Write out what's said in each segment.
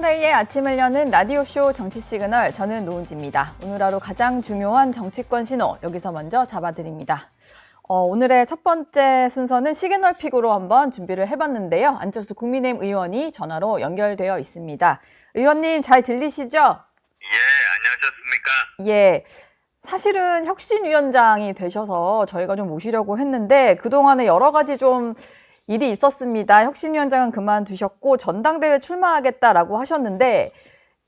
시민사회의 아침을 여는 라디오쇼 정치 시그널, 저는 노은지입니다. 오늘 하루 가장 중요한 정치권 신호, 여기서 먼저 잡아드립니다. 오늘의 첫 번째 순서는 시그널 픽으로 한번 준비를 해봤는데요. 안철수 국민의힘 의원이 전화로 연결되어 있습니다. 의원님 잘 들리시죠? 예, 안녕하셨습니까? 예. 사실은 혁신위원장이 되셔서 저희가 좀 모시려고 했는데 그동안에 여러 가지 좀 일이 있었습니다. 혁신위원장은 그만두셨고 전당대회 출마하겠다라고 하셨는데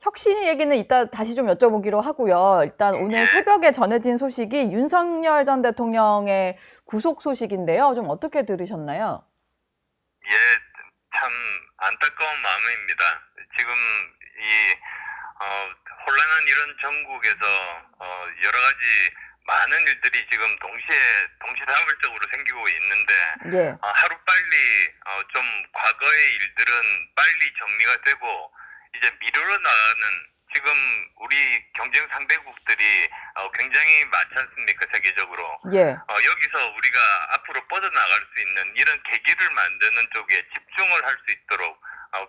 혁신위 얘기는 이따 다시 좀 여쭤보기로 하고요. 일단 오늘 새벽에 전해진 소식이 윤석열 전 대통령의 구속 소식인데요. 좀 어떻게 들으셨나요? 예, 참 안타까운 마음입니다. 지금 이 혼란한 이런 전국에서 여러 가지 많은 일들이 지금 동시다발적으로 생기고 있는데 예. 하루빨리 좀 과거의 일들은 빨리 정리가 되고 이제 미루어 나가는, 지금 우리 경쟁 상대국들이 굉장히 많지 않습니까, 세계적으로. 예. 여기서 우리가 앞으로 뻗어나갈 수 있는 이런 계기를 만드는 쪽에 집중을 할 수 있도록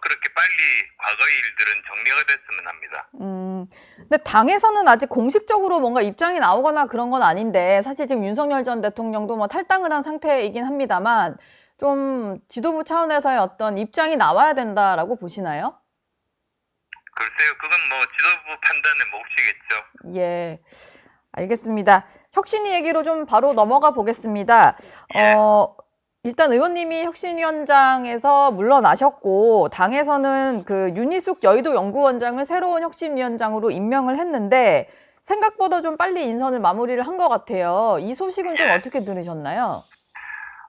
그렇게 빨리 과거의 일들은 정리가 됐으면 합니다. 근데 당에서는 아직 공식적으로 뭔가 입장이 나오거나 그런 건 아닌데 사실 지금 윤석열 전 대통령도 뭐 탈당을 한 상태이긴 합니다만 좀 지도부 차원에서의 어떤 입장이 나와야 된다라고 보시나요? 글쎄요, 그건 뭐 지도부 판단의 몫이겠죠. 예, 알겠습니다. 혁신위 얘기로 좀 바로 넘어가 보겠습니다. 일단 의원님이 혁신위원장에서 물러나셨고 당에서는 그 윤희숙 여의도 연구원장을 새로운 혁신위원장으로 임명을 했는데 생각보다 좀 빨리 인선을 마무리를 한 것 같아요. 이 소식은 좀 어떻게 들으셨나요?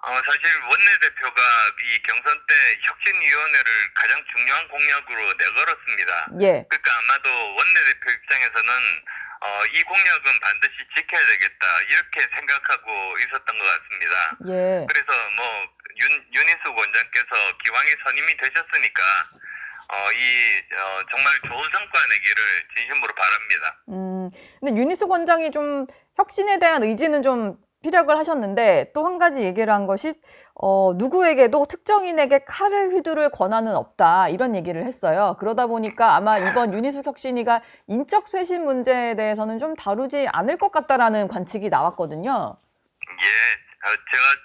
사실 원내대표가 이 경선 때 혁신위원회를 가장 중요한 공약으로 내걸었습니다. 예. 그러니까 아마도 원내대표 입장에서는 이 공약은 반드시 지켜야 되겠다, 이렇게 생각하고 있었던 것 같습니다. 예. 그래서 뭐 윤희숙 원장께서 기왕에 선임이 되셨으니까 정말 좋은 성과 내기를 진심으로 바랍니다. 근데 윤희숙 원장이 좀 혁신에 대한 의지는 좀 피력을 하셨는데 또 한 가지 얘기를 한 것이 누구에게도 특정인에게 칼을 휘두를 권한은 없다, 이런 얘기를 했어요. 그러다 보니까 아마 이번 윤희숙 혁신위가 인적 쇄신 문제에 대해서는 좀 다루지 않을 것 같다라는 관측이 나왔거든요. 예, 제가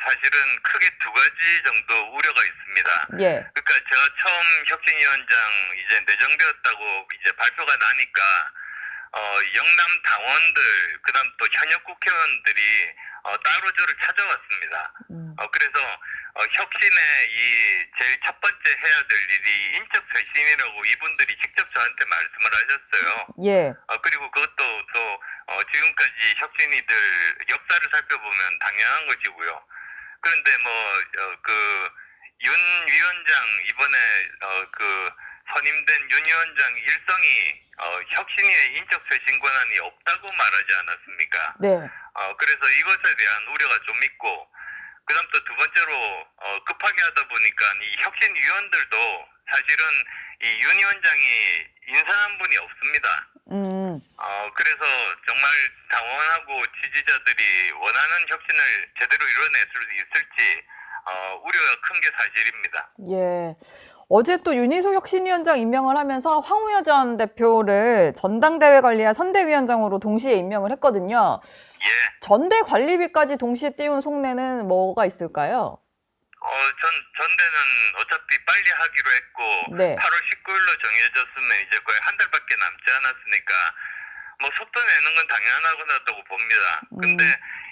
사실은 크게 두 가지 정도 우려가 있습니다. 예. 그러니까 제가 처음 혁신위원장 이제 내정되었다고 이제 발표가 나니까 영남 당원들, 그다음 또 현역 국회의원들이 따로 저를 찾아왔습니다. 그래서 혁신의 이 제일 첫 번째 해야 될 일이 인적 쇄신이라고 이분들이 직접 저한테 말씀을 하셨어요. 예. 그리고 그것도 또 지금까지 혁신이들 역사를 살펴보면 당연한 것이고요. 그런데 윤 위원장 이번에 선임된 윤 위원장 일성이 혁신위의 인적 쇄신 권한이 없다고 말하지 않았습니까? 네. 그래서 이것에 대한 우려가 좀 있고, 그다음 또 두 번째로 급하게 하다 보니까 이 혁신위원들도 사실은 이 윤 위원장이 인사한 분이 없습니다. 그래서 정말 당원하고 지지자들이 원하는 혁신을 제대로 이뤄낼 수 있을지 우려가 큰 게 사실입니다. 예. 어제 또 윤희숙 혁신위원장 임명을 하면서 황우여 전 대표를 전당대회 관리할 선대위원장으로 동시에 임명을 했거든요. 예. 전대 관리비까지 동시에 띄운 속내는 뭐가 있을까요? 전대는 어차피 빨리 하기로 했고, 네. 8월 19일로 정해졌으면 이제 거의 한 달밖에 남지 않았으니까 뭐 속도 내는 건 당연하다고 봅니다. 근데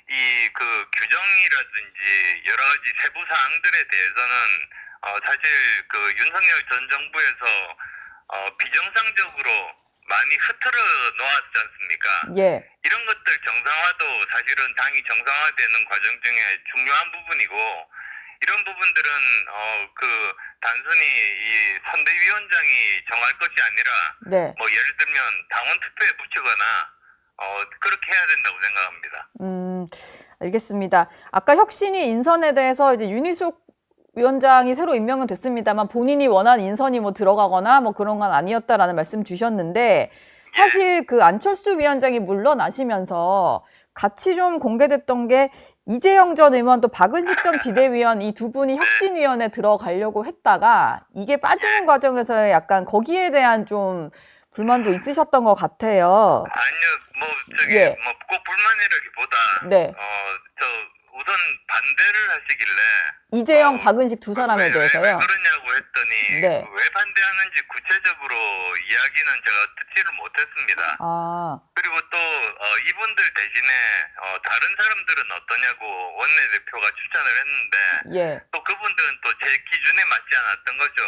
이 규정이라든지 여러 가지 세부 사항들에 대해서는 사실 윤석열 전 정부에서 비정상적으로 많이 흐트러 놓았지 않습니까? 예. 이런 것들 정상화도 사실은 당이 정상화되는 과정 중에 중요한 부분이고, 이런 부분들은 단순히 이 선대위원장이 정할 것이 아니라 네. 뭐 예를 들면 당원 투표에 붙이거나 그렇게 해야 된다고 생각합니다. 알겠습니다. 아까 혁신위 인선에 대해서 이제 윤희숙 위원장이 새로 임명은 됐습니다만 본인이 원한 인선이 뭐 들어가거나 뭐 그런 건 아니었다라는 말씀 주셨는데 사실 그 안철수 위원장이 물러나시면서 같이 좀 공개됐던 게 이재영 전 의원 또 박은식 전 비대위원 이 두 분이 혁신위원회 들어가려고 했다가 이게 빠지는 과정에서 약간 거기에 대한 좀 불만도 있으셨던 것 같아요. 아니요, 뭐 저기 예. 뭐 꼭 불만이라기보다 네. 저 우선 반대를 하시길래 이재영, 박은식 두 사람에 왜 대해서요. 그러냐고 했더니 네. 왜 반대하는지 구체적으로 이야기는 제가 듣지를 못했습니다. 아, 그리고 또 이분들 대신에 다른 사람들은 어떠냐고 원내대표가 추천을 했는데 예. 또 그분들은 또 제 기준에 맞지 않았던 거죠.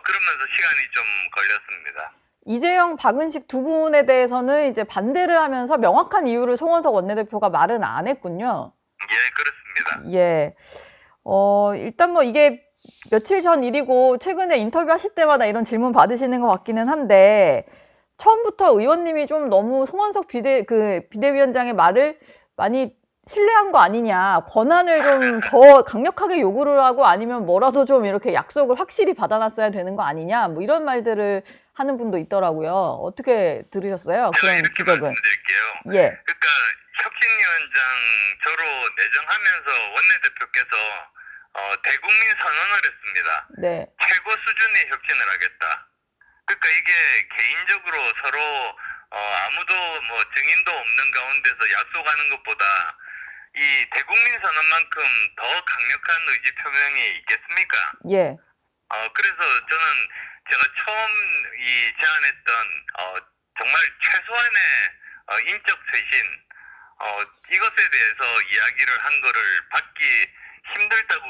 그러면서 시간이 좀 걸렸습니다. 이재영, 박은식 두 분에 대해서는 이제 반대를 하면서 명확한 이유를 송원석 원내대표가 말은 안 했군요. 예, 그렇습니다. 예. 일단 뭐 이게 며칠 전 일이고 최근에 인터뷰 하실 때마다 이런 질문 받으시는 것 같기는 한데 처음부터 의원님이 좀 너무 송원석 비대위원장의 말을 많이 신뢰한 거 아니냐, 권한을 좀 더 강력하게 요구를 하고 아니면 뭐라도 좀 이렇게 약속을 확실히 받아놨어야 되는 거 아니냐, 뭐 이런 말들을 하는 분도 있더라고요. 어떻게 들으셨어요? 제가 그런 이렇게 지적은. 말씀드릴게요. 예. 그러니까 혁신위원장 저로 내정하면서 원내대표께서 대국민 선언을 했습니다. 네. 최고 수준의 혁신을 하겠다. 그러니까 이게 개인적으로 서로 아무도 뭐 증인도 없는 가운데서 약속하는 것보다 이 대국민 선언만큼 더 강력한 의지 표명이 있겠습니까? 예. 그래서 저는 제가 처음 제안했던 정말 최소한의 인적 쇄신 이것에 대해서 이야기를 한 거를 받기 힘들다고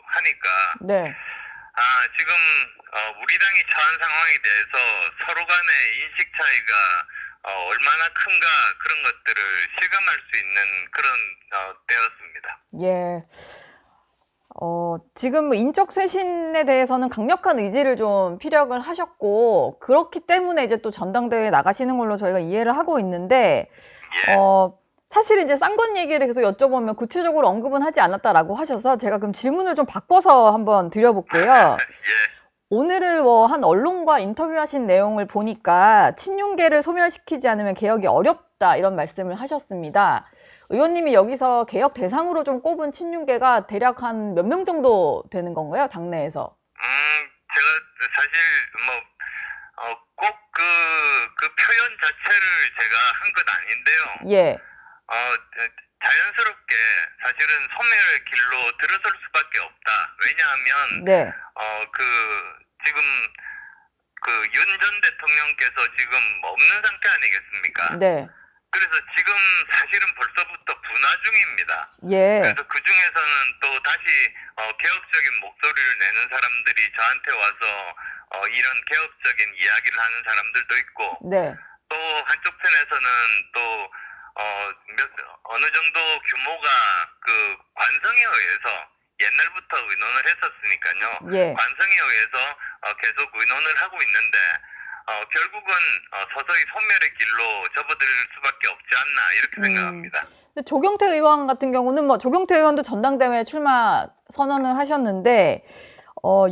하니까 네. 지금 우리 당이 처한 상황에 대해서 서로 간의 인식 차이가 얼마나 큰가 그런 것들을 실감할 수 있는 그런 때였습니다. 예. 지금 뭐 인적 쇄신에 대해서는 강력한 의지를 좀 피력을 하셨고, 그렇기 때문에 이제 또 전당대회에 나가시는 걸로 저희가 이해를 하고 있는데, 예. 사실 이제 쌍권 얘기를 계속 여쭤보면 구체적으로 언급은 하지 않았다라고 하셔서 제가 그럼 질문을 좀 바꿔서 한번 드려볼게요. 예. 오늘을 뭐 한 언론과 인터뷰하신 내용을 보니까 친윤계를 소멸시키지 않으면 개혁이 어렵다 이런 말씀을 하셨습니다. 의원님이 여기서 개혁 대상으로 좀 꼽은 친윤계가 대략 한 몇 명 정도 되는 건가요? 당내에서? 제가 사실 뭐 꼭 그 표현 자체를 제가 한 건 아닌데요. 예. 자연스럽게 사실은 소멸의 길로 들어설 수밖에 없다. 왜냐하면 네. 지금 윤 전 대통령께서 지금 없는 상태 아니겠습니까? 네. 그래서 지금 사실은 벌써부터 분화 중입니다. 예. 그래서 그 중에서는 또 다시 개혁적인 목소리를 내는 사람들이 저한테 와서 이런 개혁적인 이야기를 하는 사람들도 있고 네. 또 한쪽 편에서는 또 어느 정도 규모가 그 관성에 의해서 옛날부터 의논을 했었으니까요. 예. 관성에 의해서 계속 의논을 하고 있는데 결국은 서서히 소멸의 길로 접어들 수밖에 없지 않나 이렇게 생각합니다. 근데 조경태 의원 같은 경우는 뭐 조경태 의원도 전당대회 출마 선언을 하셨는데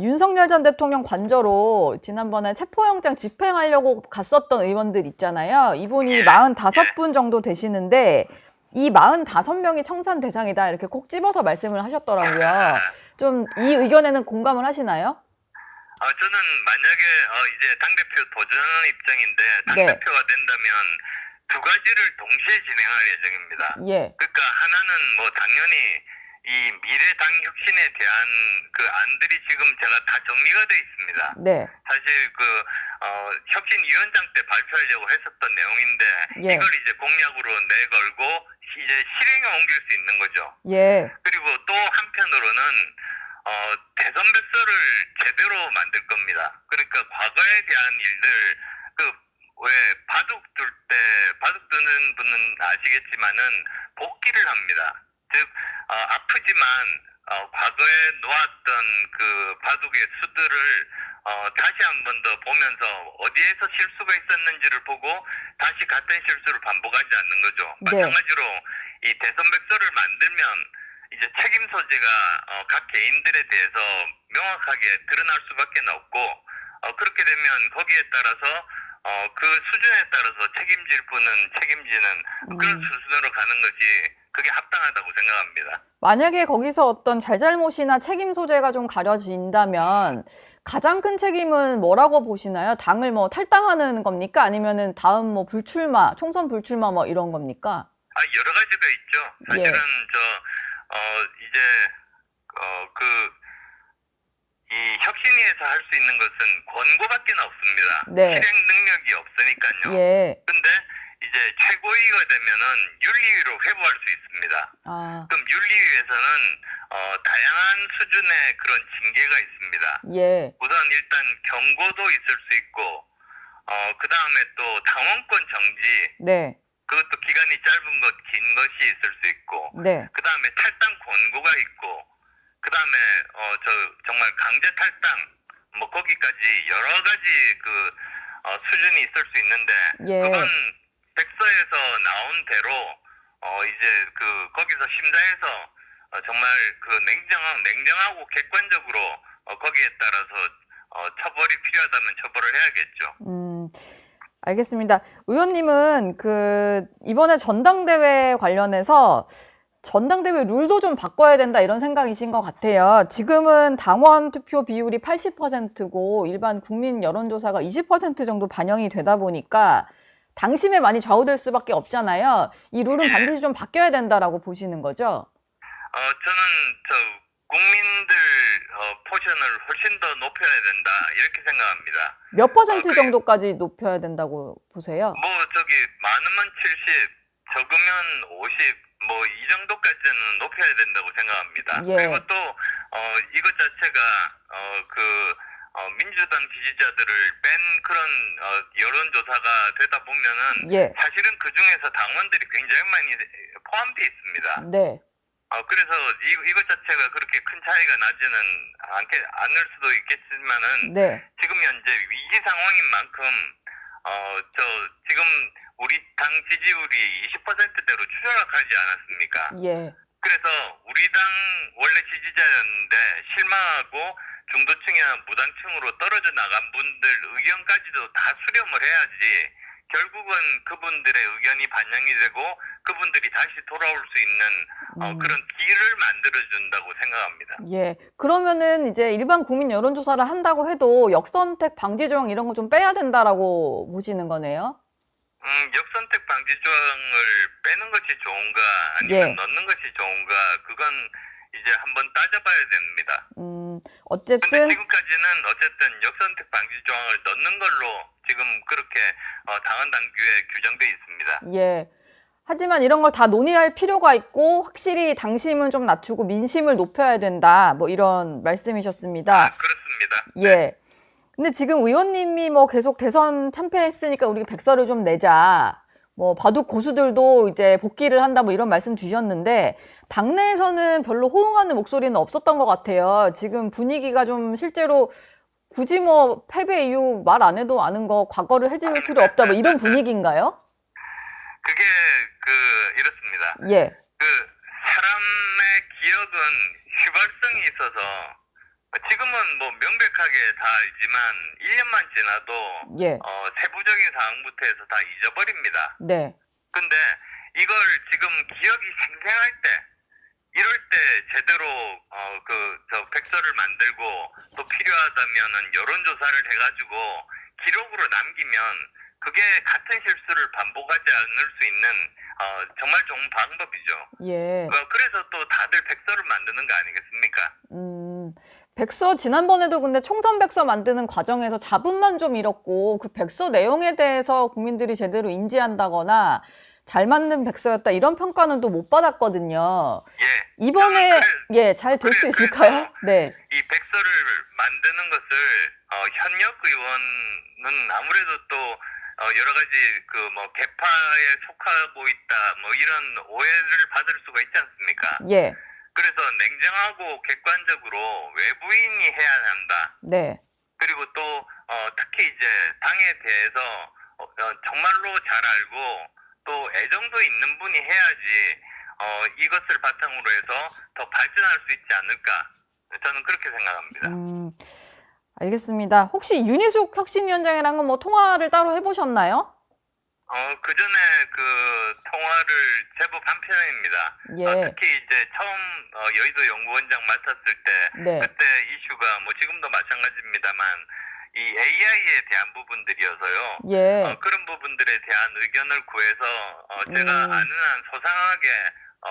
윤석열 전 대통령 관저로 지난번에 체포영장 집행하려고 갔었던 의원들 있잖아요. 이분이 45분 정도 되시는데 이 45명이 청산 대상이다 이렇게 꼭 집어서 말씀을 하셨더라고요. 좀 이 의견에는 공감을 하시나요? 저는 만약에 이제 당대표 도전하는 입장인데 네. 당대표가 된다면 두 가지를 동시에 진행할 예정입니다. 예. 그러니까 하나는 뭐 당연히 이 미래당 혁신에 대한 그 안들이 지금 제가 다 정리가 돼 있습니다. 네. 사실 혁신위원장 때 발표하려고 했었던 내용인데 예. 이걸 이제 공약으로 내걸고 이제 실행에 옮길 수 있는 거죠. 예. 그리고 또 한편으로는 대선 백서를 제대로 만들 겁니다. 그러니까 과거에 대한 일들 왜 바둑 두는 분은 아시겠지만은 복귀를 합니다. 즉 아프지만 과거에 놓았던 그 바둑의 수들을 다시 한 번 더 보면서 어디에서 실수가 있었는지를 보고 다시 같은 실수를 반복하지 않는 거죠. 네. 마찬가지로 이 대선 백서를 만들면 이제 책임 소재가 각 개인들에 대해서 명확하게 드러날 수밖에 없고 그렇게 되면 거기에 따라서 그 수준에 따라서 책임질 분은 책임지는 그런 수준으로 가는 것이 그게 합당하다고 생각합니다. 만약에 거기서 어떤 잘잘못이나 책임 소재가 좀 가려진다면 가장 큰 책임은 뭐라고 보시나요? 당을 뭐 탈당하는 겁니까? 아니면은 다음 뭐 불출마, 총선 불출마 뭐 이런 겁니까? 여러 가지가 있죠. 예. 사실은 이제 이 혁신위에서 할 수 있는 것은 권고밖에 없습니다. 네. 실행 능력이 없으니까요. 예. 근데 이제 최고위가 되면은 윤리위로 회부할 수 있습니다. 아, 그럼 윤리위에서는 다양한 수준의 그런 징계가 있습니다. 예. 우선 일단 경고도 있을 수 있고, 그 다음에 또 당원권 정지, 네. 그것도 기간이 짧은 것, 긴 것이 있을 수 있고, 네. 그 다음에 탈당 권고가 있고, 그 다음에 정말 강제 탈당, 뭐 거기까지 여러 가지 수준이 있을 수 있는데, 예. 그건 백서에서 나온 대로 이제 거기서 심사해서 정말 냉정하고 객관적으로 거기에 따라서 처벌이 필요하다면 처벌을 해야겠죠. 알겠습니다. 의원님은 이번에 전당대회 관련해서 전당대회 룰도 좀 바꿔야 된다 이런 생각이신 것 같아요. 지금은 당원 투표 비율이 80%고 일반 국민 여론조사가 20% 정도 반영이 되다 보니까 당심에 많이 좌우될 수밖에 없잖아요. 이 룰은 반드시 좀 바뀌어야 된다라고 보시는 거죠? 저는 국민들 포션을 훨씬 더 높여야 된다 이렇게 생각합니다. 몇 퍼센트 정도까지 높여야 된다고 보세요? 많으면 70, 적으면 50, 뭐 이 정도까지는 높여야 된다고 생각합니다. 예. 그리고 또 이것 자체가 민주당 지지자들을 뺀 그런 여론조사가 되다 보면은 예. 사실은 그 중에서 당원들이 굉장히 많이 포함되어 있습니다. 네. 그래서 이것 자체가 그렇게 큰 차이가 나지는 않을 수도 있겠지만은 네. 지금 현재 위기 상황인 만큼 지금 우리 당 지지율이 20%대로 추락하지 않았습니까? 예. 그래서 우리 당 원래 지지자였는데 실망하고 중도층이나 무당층으로 떨어져 나간 분들 의견까지도 다 수렴을 해야지 결국은 그분들의 의견이 반영이 되고 그분들이 다시 돌아올 수 있는 그런 기회를 만들어준다고 생각합니다. 예. 그러면은 이제 일반 국민 여론조사를 한다고 해도 역선택 방지 조항 이런 거 좀 빼야 된다라고 보시는 거네요? 역선택 방지 조항을 빼는 것이 좋은가 아니면 예. 넣는 것이 좋은가 그건 이제 한번 따져봐야 됩니다. 근데 어쨌든 지금까지는 어쨌든 역선택 방지 조항을 넣는 걸로 지금 그렇게 당헌 당규에 규정되어 있습니다. 예. 하지만 이런 걸 다 논의할 필요가 있고 확실히 당심은 좀 낮추고 민심을 높여야 된다. 뭐 이런 말씀이셨습니다. 그렇습니다. 예. 근데 지금 의원님이 뭐 계속 대선 참패했으니까 우리 백서를 좀 내자. 뭐 바둑 고수들도 이제 복귀를 한다 뭐 이런 말씀 주셨는데 당내에서는 별로 호응하는 목소리는 없었던 것 같아요. 지금 분위기가 좀 실제로 굳이 뭐 패배 이후 말 안 해도 아는 거 과거를 헤집을 필요 없다 뭐 이런 분위기인가요? 그게 이렇습니다. 예. 사람의 기억은 휘발성이 있어서 지금은 뭐 명백하게 다 알지만 1년만 지나도 예. 세부적인 사항부터 해서 다 잊어버립니다. 네. 근데 이걸 지금 기억이 생생할 때 이럴 때 제대로 백서를 만들고 또 필요하다면은 여론조사를 해가지고 기록으로 남기면 그게 같은 실수를 반복하지 않을 수 있는 정말 좋은 방법이죠. 예. 그래서 또 다들 백서를 만드는 거 아니겠습니까? 백서 지난번에도 근데 총선 백서 만드는 과정에서 잡음만 좀 잃었고 그 백서 내용에 대해서 국민들이 제대로 인지한다거나 잘 만든 백서였다 이런 평가는 또 못 받았거든요. 예. 이번에 잘 될 수 있을까요? 네. 이 백서를 만드는 것을 현역 의원은 아무래도 또 여러 가지 개파에 속하고 있다 뭐 이런 오해를 받을 수가 있지 않습니까? 예. 그래서 냉정하고 객관적으로 외부인이 해야 한다. 네. 그리고 또 특히 이제 당에 대해서 정말로 잘 알고 또 애정도 있는 분이 해야지 이것을 바탕으로 해서 더 발전할 수 있지 않을까. 저는 그렇게 생각합니다. 알겠습니다. 혹시 윤희숙 혁신위원장이랑은 뭐 통화를 따로 해보셨나요? 그전에 그 통화를 제법 한 편입니다. 예, 특히 이제 처음 여의도 연구원장 맡았을 때 네, 그때 이슈가 뭐 지금도 마찬가지입니다만 이 AI에 대한 부분들이어서요. 예, 그런 부분들에 대한 의견을 구해서 제가 아는 한 소상하게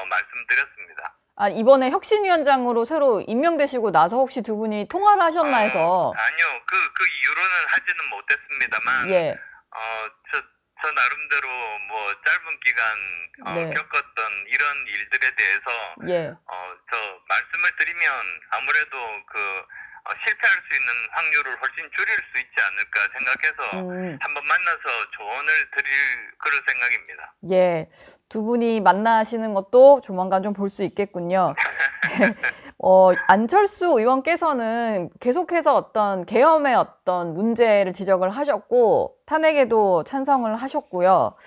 말씀드렸습니다. 아, 이번에 혁신위원장으로 새로 임명되시고 나서 혹시 두 분이 통화를 하셨나 해서, 아니요. 그 이후로는 하지는 못했습니다만 예, 저 나름대로 뭐 짧은 기간 네, 겪었던 이런 일들에 대해서 예, 저 말씀을 드리면 아무래도 그 실패할 수 있는 확률을 훨씬 줄일 수 있지 않을까 생각해서 한번 만나서 조언을 드릴 그런 생각입니다. 예. 두 분이 만나시는 것도 조만간 좀 볼 수 있겠군요. 안철수 의원께서는 계속해서 어떤 계엄의 어떤 문제를 지적을 하셨고, 탄핵에도 찬성을 하셨고요.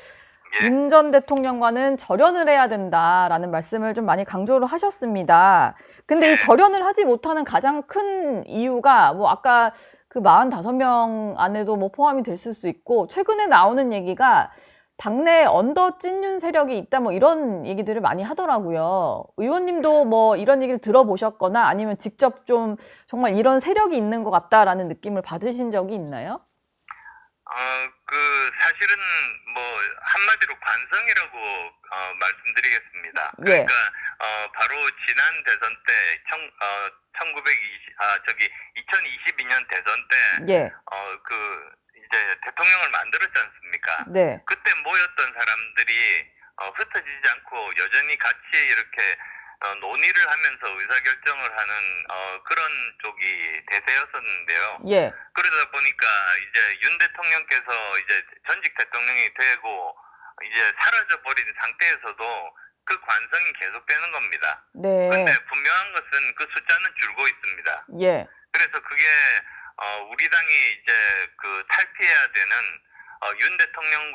예, 윤 전 대통령과는 절연을 해야 된다라는 말씀을 좀 많이 강조를 하셨습니다. 근데 이 절연을 하지 못하는 가장 큰 이유가 뭐 아까 그 45명 안에도 뭐 포함이 됐을 수 있고, 최근에 나오는 얘기가 당내 언더 찐윤 세력이 있다 뭐 이런 얘기들을 많이 하더라고요. 의원님도 뭐 이런 얘기를 들어보셨거나 아니면 직접 좀 정말 이런 세력이 있는 것 같다라는 느낌을 받으신 적이 있나요? 사실은 뭐 한마디로 관성이라고 말씀드리겠습니다. 예, 그러니까 바로 지난 대선 때 2022년 대선 때 예, 이제 대통령을 만들었지 않습니까? 네, 그때 모였던 사람들이 흩어지지 않고 여전히 같이 이렇게 논의를 하면서 의사결정을 하는 그런 쪽이 대세였었는데요. 예, 그러다 보니까 이제 윤 대통령께서 이제 전직 대통령이 되고 이제 사라져 버린 상태에서도 그 관성이 계속되는 겁니다. 네, 근데 분명한 것은 그 숫자는 줄고 있습니다. 예, 그래서 그게 우리 당이 이제 그 탈피해야 되는 윤 대통령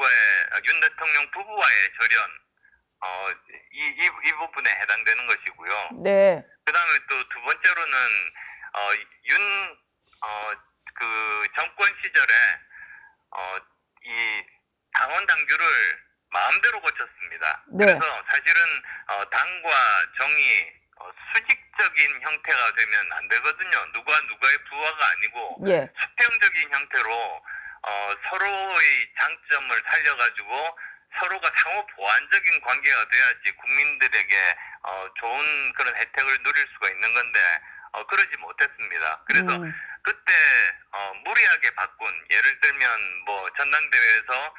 부부와의 절연 이 부분에 해당되는 것이고요. 네, 그다음에 또 두 번째로는 윤 그 정권 시절에 이 당원 당규를 마음대로 고쳤습니다. 네, 그래서 사실은 당과 정이 수직적인 형태가 되면 안 되거든요. 누가 누가의 부하가 아니고 예, 수평적인 형태로 서로의 장점을 살려가지고 서로가 상호 보완적인 관계가 돼야지 국민들에게 좋은 그런 혜택을 누릴 수가 있는 건데 그러지 못했습니다. 그래서 그때 무리하게 바꾼 예를 들면 뭐 전당대회에서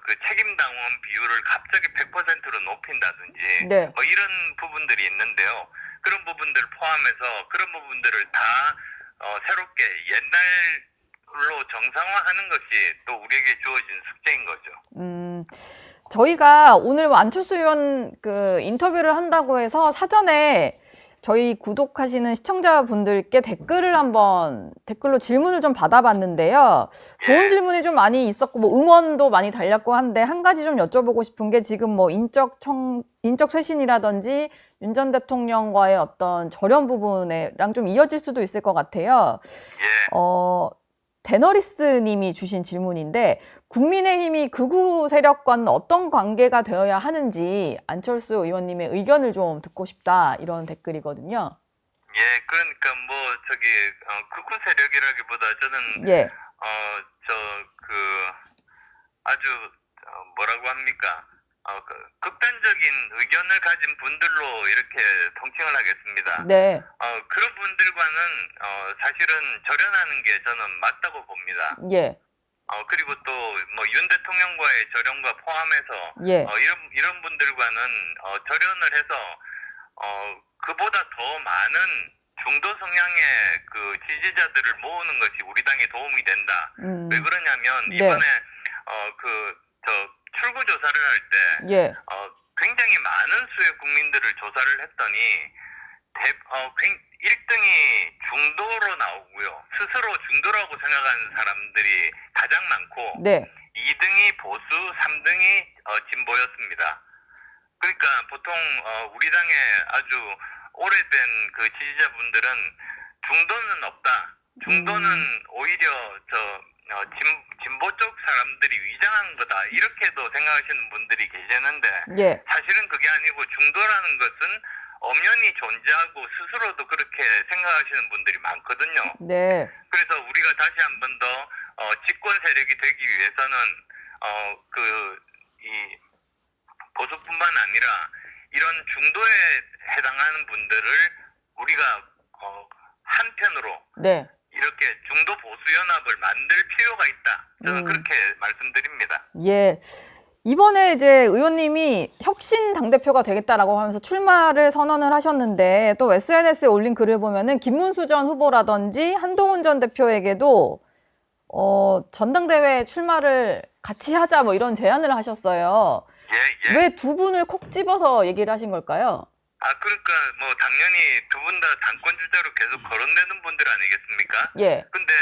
그 책임당원 비율을 갑자기 100%로 높인다든지 네. 뭐 이런 부분들이 있는데요. 그런 부분들을 포함해서 그런 부분들을 다 새롭게 옛날로 정상화하는 것이 또 우리에게 주어진 숙제인 거죠. 저희가 오늘 안철수 의원 그 인터뷰를 한다고 해서 사전에 저희 구독하시는 시청자분들께 댓글로 질문을 좀 받아봤는데요. 좋은 질문이 좀 많이 있었고, 뭐 응원도 많이 달렸고 한데, 한 가지 좀 여쭤보고 싶은 게 지금 뭐 인적 쇄신이라든지 윤 전 대통령과의 어떤 절연 부분이랑 좀 이어질 수도 있을 것 같아요. 예. 데너리스 님이 주신 질문인데, 국민의힘이 극우 세력과는 어떤 관계가 되어야 하는지 안철수 의원님의 의견을 좀 듣고 싶다, 이런 댓글이거든요. 예, 그러니까 뭐 극우 세력이라기보다 저는 예, 아주 뭐라고 합니까? 극단적인 의견을 가진 분들로 이렇게 통칭을 하겠습니다. 네, 그런 분들과는 사실은 절연하는 게 저는 맞다고 봅니다. 예, 그리고 또 뭐 윤 대통령과의 절연과 포함해서 예, 이런 분들과는 절연을 해서 그보다 더 많은 중도 성향의 그 지지자들을 모으는 것이 우리 당에 도움이 된다. 왜 그러냐면 네. 이번에 출구 조사를 할 때 예, 굉장히 많은 수의 국민들을 조사를 했더니 1등이 중도로 나오고요. 스스로 중도라고 생각하는 사람들이 가장 많고 네, 2등이 보수, 3등이 진보였습니다. 그러니까 보통 우리 당의 아주 오래된 그 지지자분들은 중도는 없다. 중도는 오히려 진보 쪽 사람들이 위장한 거다 이렇게도 생각하시는 분들이 계시는데 예. 사실은 그게 아니고 중도라는 것은 엄연히 존재하고 스스로도 그렇게 생각하시는 분들이 많거든요. 네. 그래서 우리가 다시 한 번 더 집권 세력이 되기 위해서는 이 보수뿐만 아니라 이런 중도에 해당하는 분들을 우리가 한편으로 네. 이렇게 중도 보수 연합을 만들 필요가 있다. 저는 그렇게 말씀드립니다. 예. 이번에 이제 의원님이 혁신 당대표가 되겠다라고 하면서 출마를 선언을 하셨는데 또 SNS에 올린 글을 보면은 김문수 전 후보라든지 한동훈 전 대표에게도 전당대회 출마를 같이 하자 뭐 이런 제안을 하셨어요. 예. 왜 두 분을 콕 집어서 얘기를 하신 걸까요? 그러니까 뭐 당연히 두 분 다 당권 주자로 계속 거론되는 분들 아니겠습니까? 예. 근데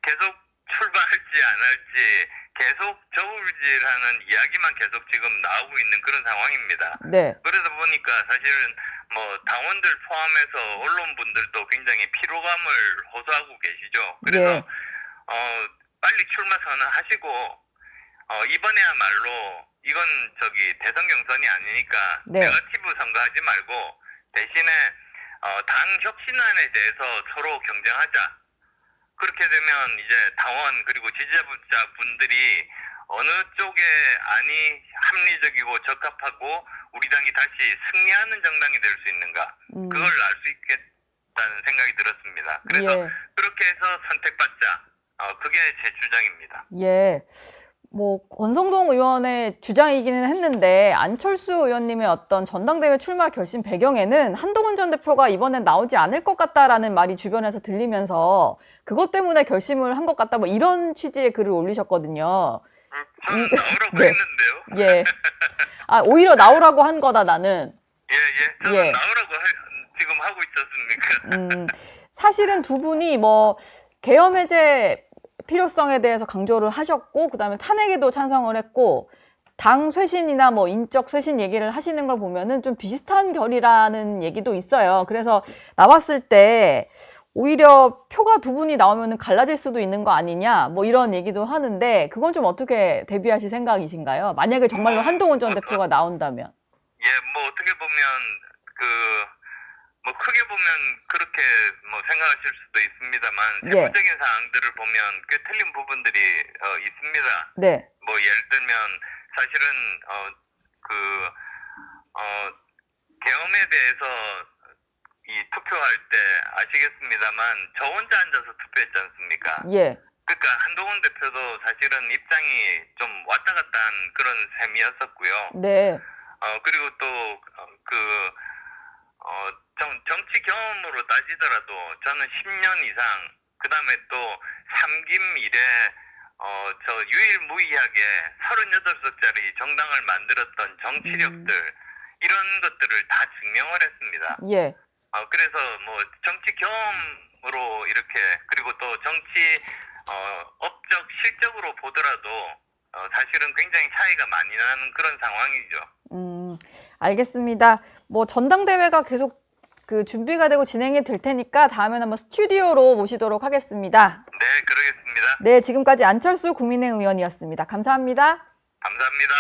계속 출마할지 안 할지 계속 저울질하는 이야기만 계속 지금 나오고 있는 그런 상황입니다. 네. 그러다 보니까 사실은 뭐 당원들 포함해서 언론분들도 굉장히 피로감을 호소하고 계시죠. 그래서 예. 빨리 출마 선언하시고 이번에야말로 이건 대선 경선이 아니니까 네. 네거티브 선거하지 말고 대신에 당 혁신안에 대해서 서로 경쟁하자. 그렇게 되면 이제 당원 그리고 지지자분들이 어느 쪽에 안이 합리적이고 적합하고 우리 당이 다시 승리하는 정당이 될 수 있는가 그걸 알 수 있겠다는 생각이 들었습니다. 그래서 예. 그렇게 해서 선택받자. 그게 제 주장입니다. 예. 뭐 권성동 의원의 주장이기는 했는데 안철수 의원님의 어떤 전당대회 출마 결심 배경에는 한동훈 전 대표가 이번엔 나오지 않을 것 같다라는 말이 주변에서 들리면서 그것 때문에 결심을 한 것 같다 뭐 이런 취지의 글을 올리셨거든요. 저는 나오라고 네. 했는데요. 예. 오히려 나오라고 한 거다 나는. 예. 저는 예. 나오라고 지금 하고 있었습니까? 사실은 두 분이 뭐 계엄 해제 필요성에 대해서 강조를 하셨고 그다음에 탄핵에도 찬성을 했고 당 쇄신이나 뭐 인적 쇄신 얘기를 하시는 걸 보면은 좀 비슷한 결이라는 얘기도 있어요. 그래서 나왔을 때 오히려 표가 두 분이 나오면은 갈라질 수도 있는 거 아니냐 뭐 이런 얘기도 하는데 그건 좀 어떻게 대비하실 생각이신가요? 만약에 정말로 한동훈 전 대표가 나온다면. 예, 뭐 어떻게 보면 뭐 크게 보면 그렇게 뭐 생각하실 수도 있습니다만 예. 세부적인 사항들을 보면 꽤 틀린 부분들이 있습니다. 네. 뭐 예를 들면 사실은 계엄에 대해서 이 투표할 때 아시겠습니다만 저 혼자 앉아서 투표했지 않습니까? 예. 그러니까 한동훈 대표도 사실은 입장이 좀 왔다 갔다 한 그런 셈이었었고요. 네. 그리고 또 정치 경험으로 따지더라도 저는 10년 이상 그다음에 또 삼김 이래 유일무이하게 38석짜리 정당을 만들었던 정치력들 이런 것들을 다 증명을 했습니다. 예. 그래서 뭐 정치 경험으로 이렇게 그리고 또 정치 업적 실적으로 보더라도 사실은 굉장히 차이가 많이 나는 그런 상황이죠. 알겠습니다. 뭐 전당대회가 계속 준비가 되고 진행이 될 테니까 다음에는 한번 스튜디오로 모시도록 하겠습니다. 네, 그러겠습니다. 네, 지금까지 안철수 국민의힘 의원이었습니다. 감사합니다. 감사합니다.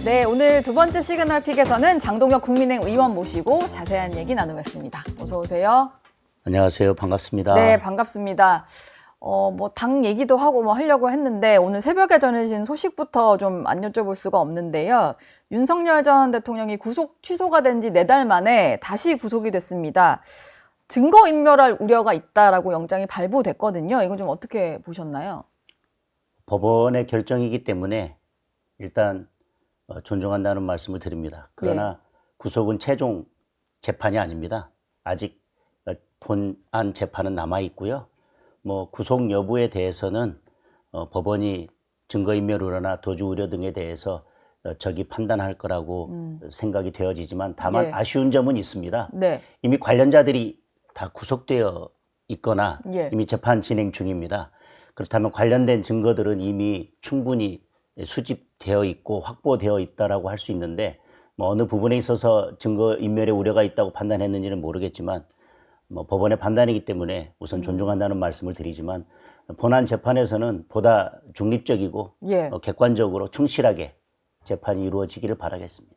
네, 오늘 두 번째 시그널 픽에서는 장동혁 국민의힘 의원 모시고 자세한 얘기 나누겠습니다. 어서 오세요. 안녕하세요. 반갑습니다. 네, 반갑습니다. 뭐 당 얘기도 하고 뭐 하려고 했는데 오늘 새벽에 전해진 소식부터 좀 안 여쭤볼 수가 없는데요. 윤석열 전 대통령이 구속 취소가 된 지 4달 만에 다시 구속이 됐습니다. 증거인멸할 우려가 있다라고 영장이 발부됐거든요. 이건 좀 어떻게 보셨나요? 법원의 결정이기 때문에 일단 존중한다는 말씀을 드립니다. 그러나 구속은 최종 재판이 아닙니다. 아직 본안 재판은 남아 있고요. 뭐 구속 여부에 대해서는 법원이 증거인멸 우려나 도주 우려 등에 대해서 적이 판단할 거라고 생각이 되어지지만 다만 네. 아쉬운 점은 있습니다. 네. 이미 관련자들이 다 구속되어 있거나 예. 이미 재판 진행 중입니다. 그렇다면 관련된 증거들은 이미 충분히 수집되어 있고 확보되어 있다라고 할 수 있는데 뭐 어느 부분에 있어서 증거 인멸의 우려가 있다고 판단했는지는 모르겠지만 뭐 법원의 판단이기 때문에 우선 존중한다는 말씀을 드리지만 본안 재판에서는 보다 중립적이고 예. 객관적으로 충실하게 재판이 이루어지기를 바라겠습니다.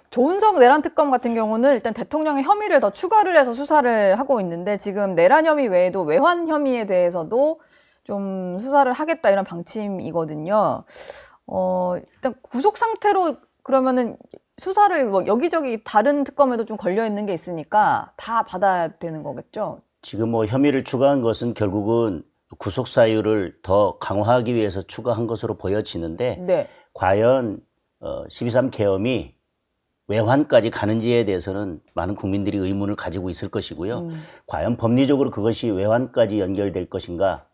조은석 내란 특검 같은 경우는 일단 대통령의 혐의를 더 추가를 해서 수사를 하고 있는데 지금 내란 혐의 외에도 외환 혐의에 대해서도 좀 수사를 하겠다 이런 방침이거든요. 일단 구속 상태로 그러면은 수사를 뭐 여기저기 다른 특검에도 좀 걸려 있는 게 있으니까 다 받아야 되는 거겠죠? 지금 뭐 혐의를 추가한 것은 결국은 구속 사유를 더 강화하기 위해서 추가한 것으로 보여지는데 네. 과연 12.3 계엄이 외환까지 가는지에 대해서는 많은 국민들이 의문을 가지고 있을 것이고요. 과연 법리적으로 그것이 외환까지 연결될 것인가?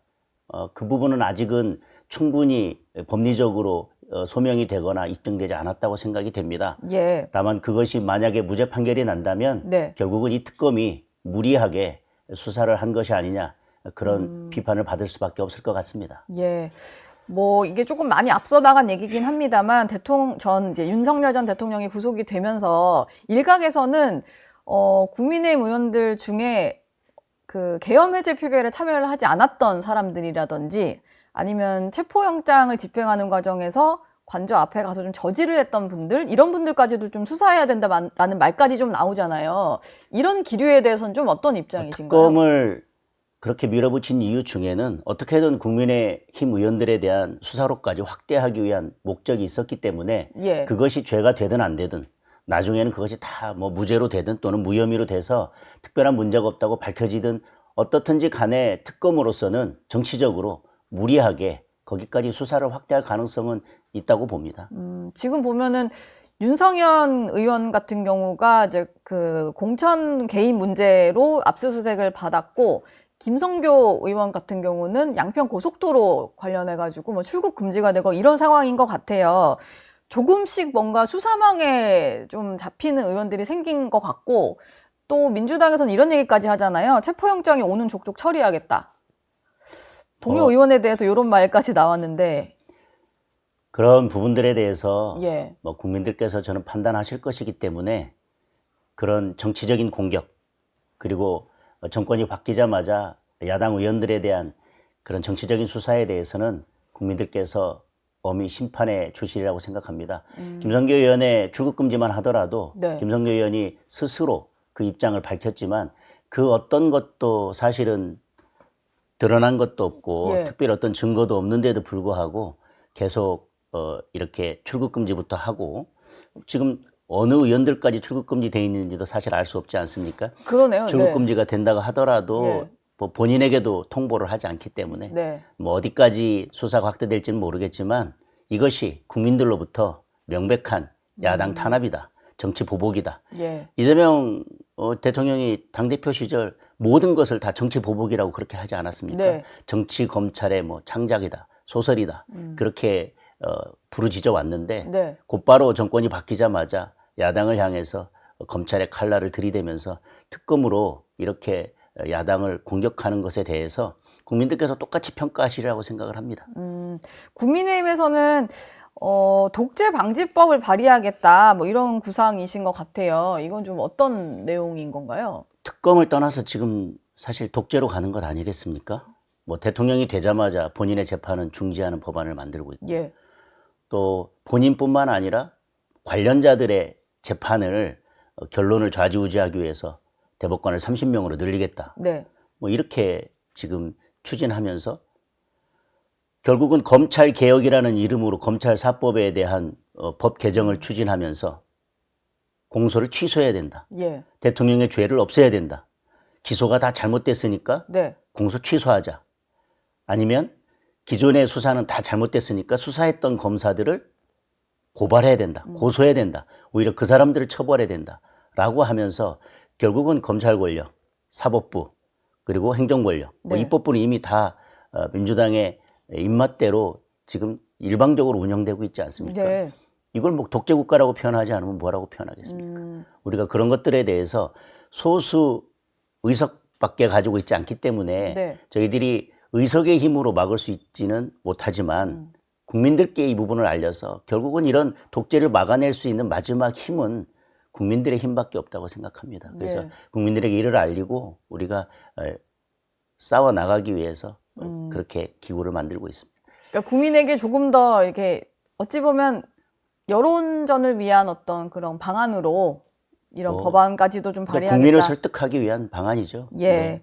그 부분은 아직은 충분히 법리적으로 소명이 되거나 입증되지 않았다고 생각이 됩니다. 예. 다만 그것이 만약에 무죄 판결이 난다면 네. 결국은 이 특검이 무리하게 수사를 한 것이 아니냐 그런 비판을 받을 수밖에 없을 것 같습니다. 예. 뭐 이게 조금 많이 앞서 나간 얘기긴 합니다만 이제 윤석열 전 대통령이 구속이 되면서 일각에서는 국민의힘 의원들 중에 그 계엄 해제 표결에 참여를 하지 않았던 사람들이라든지 아니면 체포영장을 집행하는 과정에서 관저 앞에 가서 좀 저지를 했던 분들 이런 분들까지도 좀 수사해야 된다라는 말까지 좀 나오잖아요. 이런 기류에 대해서는 좀 어떤 입장이신가요? 특검을 그렇게 밀어붙인 이유 중에는 어떻게든 국민의힘 의원들에 대한 수사로까지 확대하기 위한 목적이 있었기 때문에 예. 그것이 죄가 되든 안 되든 나중에는 그것이 다 뭐 무죄로 되든 또는 무혐의로 돼서 특별한 문제가 없다고 밝혀지든 어떻든지 간에 특검으로서는 정치적으로 무리하게 거기까지 수사를 확대할 가능성은 있다고 봅니다. 지금 보면은 윤성현 의원 같은 경우가 이제 그 공천 개입 문제로 압수수색을 받았고 김성교 의원 같은 경우는 양평 고속도로 관련해 가지고 뭐 출국 금지가 되고 이런 상황인 것 같아요. 조금씩 뭔가 수사망에 좀 잡히는 의원들이 생긴 것 같고 또 민주당에서는 이런 얘기까지 하잖아요. 체포영장이 오는 족족 처리하겠다. 동료 의원에 대해서 이런 말까지 나왔는데 그런 부분들에 대해서 예. 뭐 국민들께서 저는 판단하실 것이기 때문에 그런 정치적인 공격 그리고 정권이 바뀌자마자 야당 의원들에 대한 그런 정치적인 수사에 대해서는 국민들께서 엄히 심판해 주시리라고 생각합니다. 김성교 의원의 출국 금지만 하더라도 네. 김성교 의원이 스스로 그 입장을 밝혔지만 그 어떤 것도 사실은 드러난 것도 없고 예. 특별히 어떤 증거도 없는데도 불구하고 계속 이렇게 출국 금지부터 하고 지금 어느 의원들까지 출국 금지돼 있는지도 사실 알 수 없지 않습니까? 그러네요. 출국 네. 금지가 된다고 하더라도 예. 뭐 본인에게도 통보를 하지 않기 때문에 네. 뭐 어디까지 수사가 확대될지는 모르겠지만 이것이 국민들로부터 명백한 야당 탄압이다. 정치 보복이다. 예. 이재명 대통령이 당대표 시절 모든 것을 다 정치 보복이라고 그렇게 하지 않았습니까? 네. 정치 검찰의 뭐 창작이다. 소설이다. 그렇게 부르짖어 왔는데 네. 곧바로 정권이 바뀌자마자 야당을 향해서 검찰의 칼날을 들이대면서 특검으로 이렇게 야당을 공격하는 것에 대해서 국민들께서 똑같이 평가하시리라고 생각을 합니다. 국민의힘에서는 독재 방지법을 발의하겠다 뭐 이런 구상이신 것 같아요. 이건 좀 어떤 내용인 건가요? 특검을 떠나서 지금 사실 독재로 가는 것 아니겠습니까? 뭐 대통령이 되자마자 본인의 재판은 중지하는 법안을 만들고 있고 예. 또 본인뿐만 아니라 관련자들의 재판을 결론을 좌지우지하기 위해서 대법관을 30명으로 늘리겠다. 네. 뭐 이렇게 지금 추진하면서 결국은 검찰 개혁이라는 이름으로 검찰 사법에 대한 법 개정을 추진하면서 공소를 취소해야 된다. 예. 대통령의 죄를 없애야 된다. 기소가 다 잘못됐으니까 네. 공소 취소하자. 아니면 기존의 수사는 다 잘못됐으니까 수사했던 검사들을 고발해야 된다. 고소해야 된다. 오히려 그 사람들을 처벌해야 된다. 라고 하면서 결국은 검찰 권력, 사법부, 그리고 행정 권력, 뭐 네. 입법부는 이미 다 민주당의 입맛대로 지금 일방적으로 운영되고 있지 않습니까? 네. 이걸 뭐 독재국가라고 표현하지 않으면 뭐라고 표현하겠습니까? 우리가 그런 것들에 대해서 소수 의석 밖에 가지고 있지 않기 때문에 네. 저희들이 의석의 힘으로 막을 수 있지는 못하지만 국민들께 이 부분을 알려서 결국은 이런 독재를 막아낼 수 있는 마지막 힘은 국민들의 힘밖에 없다고 생각합니다. 그래서 네. 국민들에게 이를 알리고 우리가 싸워 나가기 위해서 그렇게 기구를 만들고 있습니다. 그러니까 국민에게 조금 더 이렇게 어찌 보면 여론전을 위한 어떤 그런 방안으로 이런 법안까지도 좀 발의하겠다. 국민을 설득하기 위한 방안이죠. 예. 네.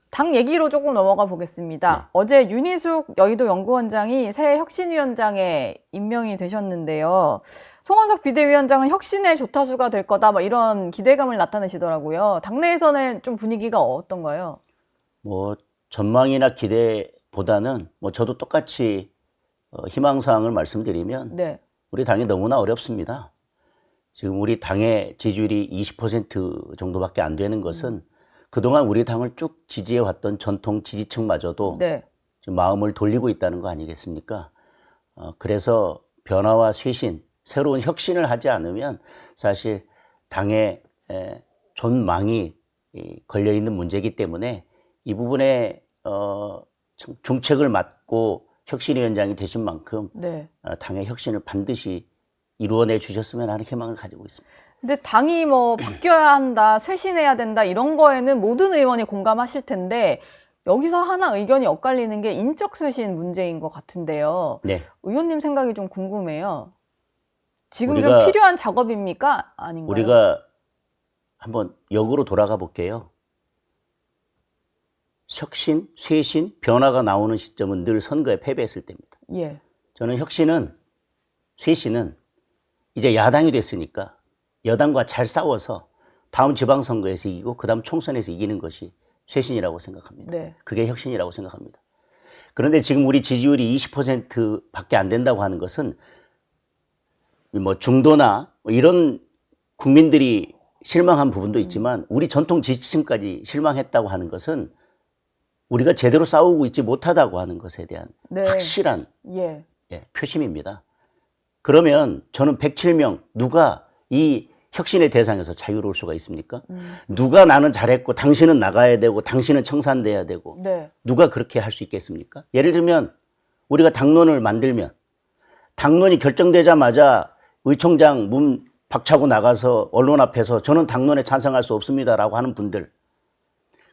당 얘기로 조금 넘어가 보겠습니다. 네. 어제 윤희숙 여의도 연구원장이 새 혁신위원장에 임명이 되셨는데요. 송원석 비대위원장은 혁신의 조타수가 될 거다, 뭐 이런 기대감을 나타내시더라고요. 당내에서는 좀 분위기가 어떤가요? 뭐 전망이나 기대보다는 뭐 저도 똑같이 희망사항을 말씀드리면 네. 우리 당이 너무나 어렵습니다. 지금 우리 당의 지지율이 20% 정도밖에 안 되는 것은 그동안 우리 당을 쭉 지지해왔던 전통 지지층마저도 네. 지금 마음을 돌리고 있다는 거 아니겠습니까? 그래서 변화와 쇄신, 새로운 혁신을 하지 않으면 사실 당의 존망이 걸려있는 문제이기 때문에 이 부분에 중책을 맡고 혁신위원장이 되신 만큼 네. 당의 혁신을 반드시 이루어내 주셨으면 하는 희망을 가지고 있습니다. 근데 당이 뭐 바뀌어야 한다, 쇄신해야 된다 이런 거에는 모든 의원이 공감하실 텐데 여기서 하나 의견이 엇갈리는 게 인적 쇄신 문제인 것 같은데요. 네. 의원님 생각이 좀 궁금해요. 지금 좀 우리가- 필요한 작업입니까? 아닌가요? 우리가 한번 역으로 돌아가 볼게요. 혁신, 쇄신, 변화가 나오는 시점은 늘 선거에 패배했을 때입니다. 예. 저는 혁신은, 쇄신은 이제 야당이 됐으니까 여당과 잘 싸워서 다음 지방선거에서 이기고 그 다음 총선에서 이기는 것이 쇄신이라고 생각합니다. 네. 그게 혁신이라고 생각합니다. 그런데 지금 우리 지지율이 20%밖에 안 된다고 하는 것은 뭐 중도나 뭐 이런 국민들이 실망한 부분도 있지만 우리 전통 지지층까지 실망했다고 하는 것은 우리가 제대로 싸우고 있지 못하다고 하는 것에 대한 네. 확실한 예. 표심입니다. 그러면 저는 107명 누가 이 혁신의 대상에서 자유로울 수가 있습니까? 누가 나는 잘했고 당신은 나가야 되고 당신은 청산돼야 되고 네. 누가 그렇게 할 수 있겠습니까? 예를 들면 우리가 당론을 만들면 당론이 결정되자마자 의총장 문 박차고 나가서 언론 앞에서 저는 당론에 찬성할 수 없습니다라고 하는 분들,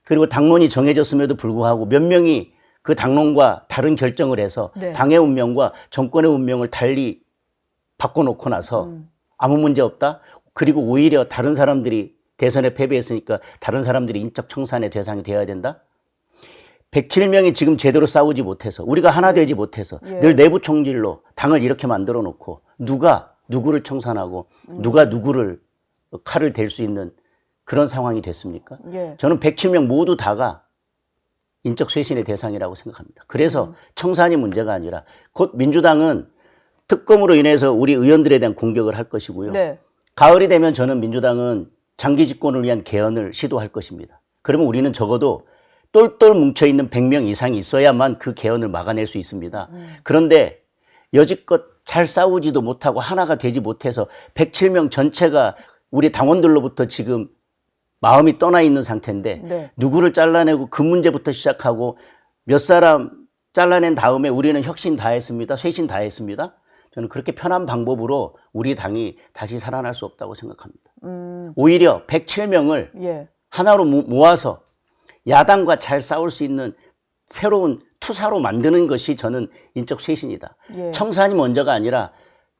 그리고 당론이 정해졌음에도 불구하고 몇 명이 그 당론과 다른 결정을 해서 네. 당의 운명과 정권의 운명을 달리 바꿔놓고 나서 아무 문제 없다? 그리고 오히려 다른 사람들이 대선에 패배했으니까 다른 사람들이 인적 청산의 대상이 되어야 된다? 107명이 지금 제대로 싸우지 못해서 우리가 하나 되지 못해서 예. 늘 내부 총질로 당을 이렇게 만들어 놓고 누가 누구를 청산하고 누가 누구를 칼을 댈 수 있는 그런 상황이 됐습니까? 예. 저는 107명 모두 다가 인적 쇄신의 대상이라고 생각합니다. 그래서 청산이 문제가 아니라 곧 민주당은 특검으로 인해서 우리 의원들에 대한 공격을 할 것이고요. 네. 가을이 되면 저는 민주당은 장기 집권을 위한 개헌을 시도할 것입니다. 그러면 우리는 적어도 똘똘 뭉쳐있는 100명 이상이 있어야만 그 개헌을 막아낼 수 있습니다. 그런데 여지껏 잘 싸우지도 못하고 하나가 되지 못해서 107명 전체가 우리 당원들로부터 지금 마음이 떠나 있는 상태인데 네. 누구를 잘라내고 그 문제부터 시작하고 몇 사람 잘라낸 다음에 우리는 혁신 다 했습니다. 쇄신 다 했습니다. 저는 그렇게 편한 방법으로 우리 당이 다시 살아날 수 없다고 생각합니다. 오히려 107명을 예. 하나로 모아서 야당과 잘 싸울 수 있는 새로운 투사로 만드는 것이 저는 인적 쇄신이다. 예. 청산이 먼저가 아니라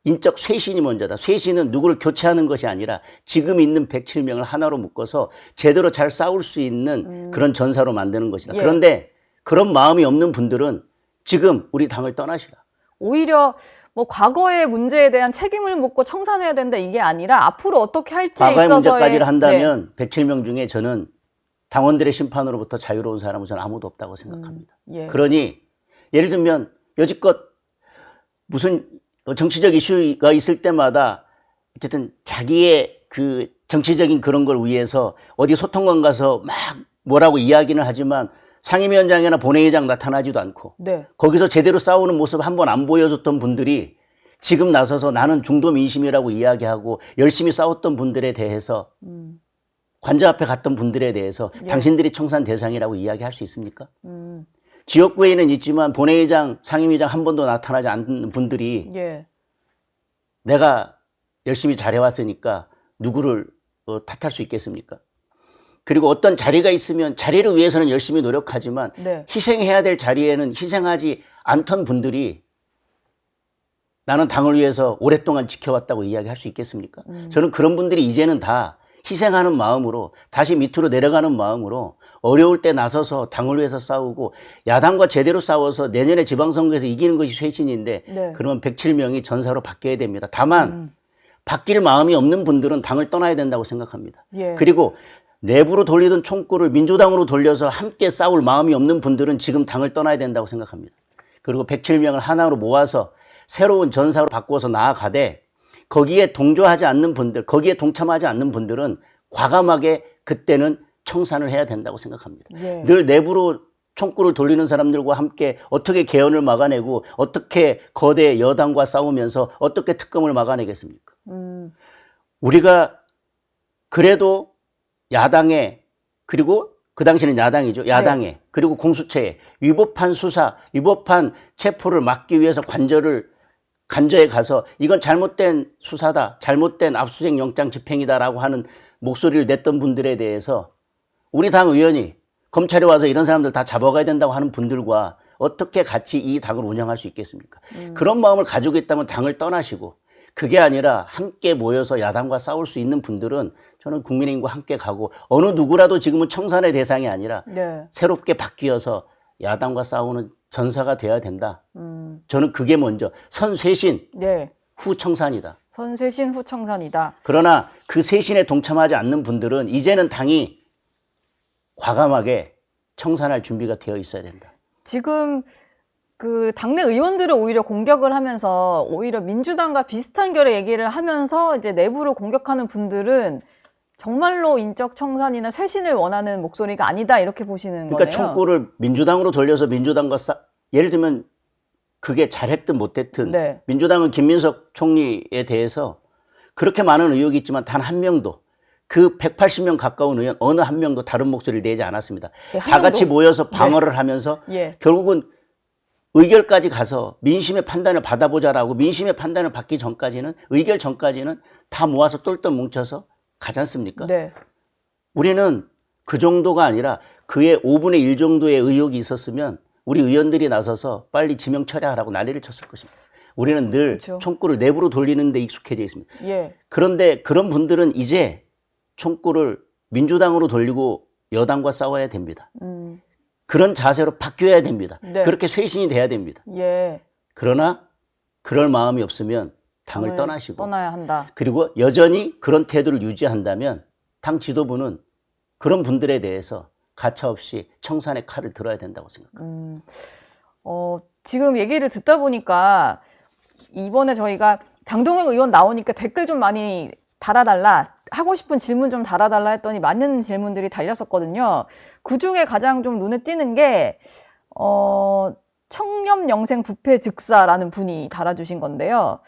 인적 쇄신이 먼저다. 쇄신은 누구를 교체하는 것이 아니라 지금 있는 107명을 하나로 묶어서 제대로 잘 싸울 수 있는 그런 전사로 만드는 것이다. 예. 그런데 그런 마음이 없는 분들은 지금 우리 당을 떠나시라. 오히려 뭐 과거의 문제에 대한 책임을 묻고 청산해야 된다 이게 아니라 앞으로 어떻게 할지에 과거의 있어서의 문제까지를 한다면 107명 중에 저는 당원들의 심판으로부터 자유로운 사람은 저는 아무도 없다고 생각합니다. 예. 그러니 예를 들면 여지껏 무슨 정치적 이슈가 있을 때마다 어쨌든 자기의 그 정치적인 그런 걸 위해서 어디 소통관 가서 막 뭐라고 이야기는 하지만 상임위원장이나 본회의장 나타나지도 않고 네. 거기서 제대로 싸우는 모습 한 번 안 보여줬던 분들이 지금 나서서 나는 중도 민심이라고 이야기하고 열심히 싸웠던 분들에 대해서 관저 앞에 갔던 분들에 대해서 예. 당신들이 청산 대상이라고 이야기할 수 있습니까? 음. 지역구에는 있지만 본회의장, 상임위장 한 번도 나타나지 않는 분들이 예. 내가 열심히 잘해왔으니까 누구를 탓할 수 있겠습니까? 그리고 어떤 자리가 있으면 자리를 위해서는 열심히 노력하지만 네. 희생해야 될 자리에는 희생하지 않던 분들이 나는 당을 위해서 오랫동안 지켜왔다고 이야기할 수 있겠습니까? 저는 그런 분들이 이제는 다 희생하는 마음으로 다시 밑으로 내려가는 마음으로 어려울 때 나서서 당을 위해서 싸우고 야당과 제대로 싸워서 내년에 지방선거에서 이기는 것이 쇄신인데 네. 그러면 107명이 전사로 바뀌어야 됩니다. 다만 바뀔 마음이 없는 분들은 당을 떠나야 된다고 생각합니다. 예. 그리고 내부로 돌리던 총구를 민주당으로 돌려서 함께 싸울 마음이 없는 분들은 지금 당을 떠나야 된다고 생각합니다. 그리고 107명을 하나로 모아서 새로운 전사로 바꾸어서 나아가되 거기에 동조하지 않는 분들, 거기에 동참하지 않는 분들은 과감하게 그때는 청산을 해야 된다고 생각합니다. 예. 늘 내부로 총구를 돌리는 사람들과 함께 어떻게 개헌을 막아내고 어떻게 거대 여당과 싸우면서 어떻게 특검을 막아내겠습니까? 우리가 그래도 야당에 그리고 그 당시는 야당이죠. 야당에 네. 그리고 공수처에 위법한 수사, 위법한 체포를 막기 위해서 간저에 가서 이건 잘못된 수사다, 잘못된 압수수색 영장 집행이다라고 하는 목소리를 냈던 분들에 대해서 우리 당 의원이 검찰에 와서 이런 사람들 다 잡아가야 된다고 하는 분들과 어떻게 같이 이 당을 운영할 수 있겠습니까? 그런 마음을 가지고 있다면 당을 떠나시고 그게 아니라 함께 모여서 야당과 싸울 수 있는 분들은 저는 국민의힘과 함께 가고 어느 누구라도 지금은 청산의 대상이 아니라 네. 새롭게 바뀌어서 야당과 싸우는 전사가 돼야 된다. 저는 그게 먼저 선쇄신 네. 후 청산이다. 선쇄신 후 청산이다. 그러나 그 쇄신에 동참하지 않는 분들은 이제는 당이 과감하게 청산할 준비가 되어 있어야 된다. 지금 그 당내 의원들을 오히려 공격을 하면서 오히려 민주당과 비슷한 결의 얘기를 하면서 이제 내부를 공격하는 분들은 정말로 인적 청산이나 쇄신을 원하는 목소리가 아니다 이렇게 보시는 그러니까 거네요. 총구를 민주당으로 돌려서 민주당과 예를 들면 그게 잘했든 못했든 네. 민주당은 김민석 총리에 대해서 그렇게 많은 의혹이 있지만 단 한 명도 그 180명 가까운 의원 어느 한 명도 다른 목소리를 내지 않았습니다. 네, 한 다 같이 명도? 모여서 방어를 하면서 예. 결국은 의결까지 가서 민심의 판단을 받아보자라고 민심의 판단을 받기 전까지는 의결 전까지는 다 모아서 똘똘 뭉쳐서 가지 않습니까? 네. 우리는 그 정도가 아니라 그의 5분의 1 정도의 의혹이 있었으면 우리 의원들이 나서서 빨리 지명 철회하라고 난리를 쳤을 것입니다. 우리는 늘 그렇죠. 총구를 내부로 돌리는 데 익숙해져 있습니다. 예. 그런데 그런 분들은 이제 총구를 민주당으로 돌리고 여당과 싸워야 됩니다. 그런 자세로 바뀌어야 됩니다. 네. 그렇게 쇄신이 돼야 됩니다. 예. 그러나 그럴 마음이 없으면 당을 떠나시고 떠나야 한다. 그리고 여전히 그런 태도를 유지한다면 당 지도부는 그런 분들에 대해서 가차없이 청산의 칼을 들어야 된다고 생각합니다. 지금 얘기를 듣다 보니까 이번에 저희가 장동혁 의원 나오니까 댓글 좀 많이 달아달라, 하고 싶은 질문 좀 달아달라 했더니 많은 질문들이 달렸었거든요. 그중에 가장 좀 눈에 띄는 게 청렴영생 부패즉사라는 분이 달아주신 건데요.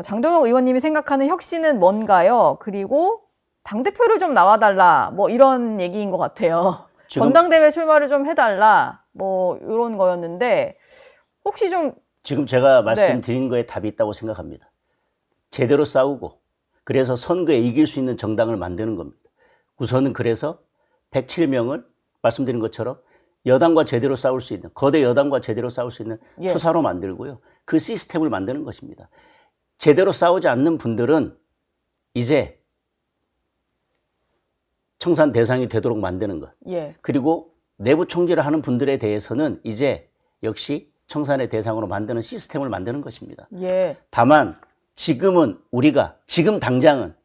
장동혁 의원님이 생각하는 혁신은 뭔가요? 그리고 당대표를 좀 나와달라, 뭐 이런 얘기인 것 같아요. 전당대회 출마를 좀 해달라, 뭐 이런 거였는데 혹시 좀 지금 제가 말씀드린 거에 답이 있다고 생각합니다. 제대로 싸우고 그래서 선거에 이길 수 있는 정당을 만드는 겁니다. 우선은 그래서 107명을 말씀드린 것처럼 여당과 제대로 싸울 수 있는, 거대 여당과 제대로 싸울 수 있는 예. 투사로 만들고요. 그 시스템을 만드는 것입니다. 제대로 싸우지 않는 분들은 이제 청산 대상이 되도록 만드는 것. 예. 그리고 내부 총질을 하는 분들에 대해서는 이제 역시 청산의 대상으로 만드는 시스템을 만드는 것입니다. 예. 다만 지금은 우리가 지금 당장은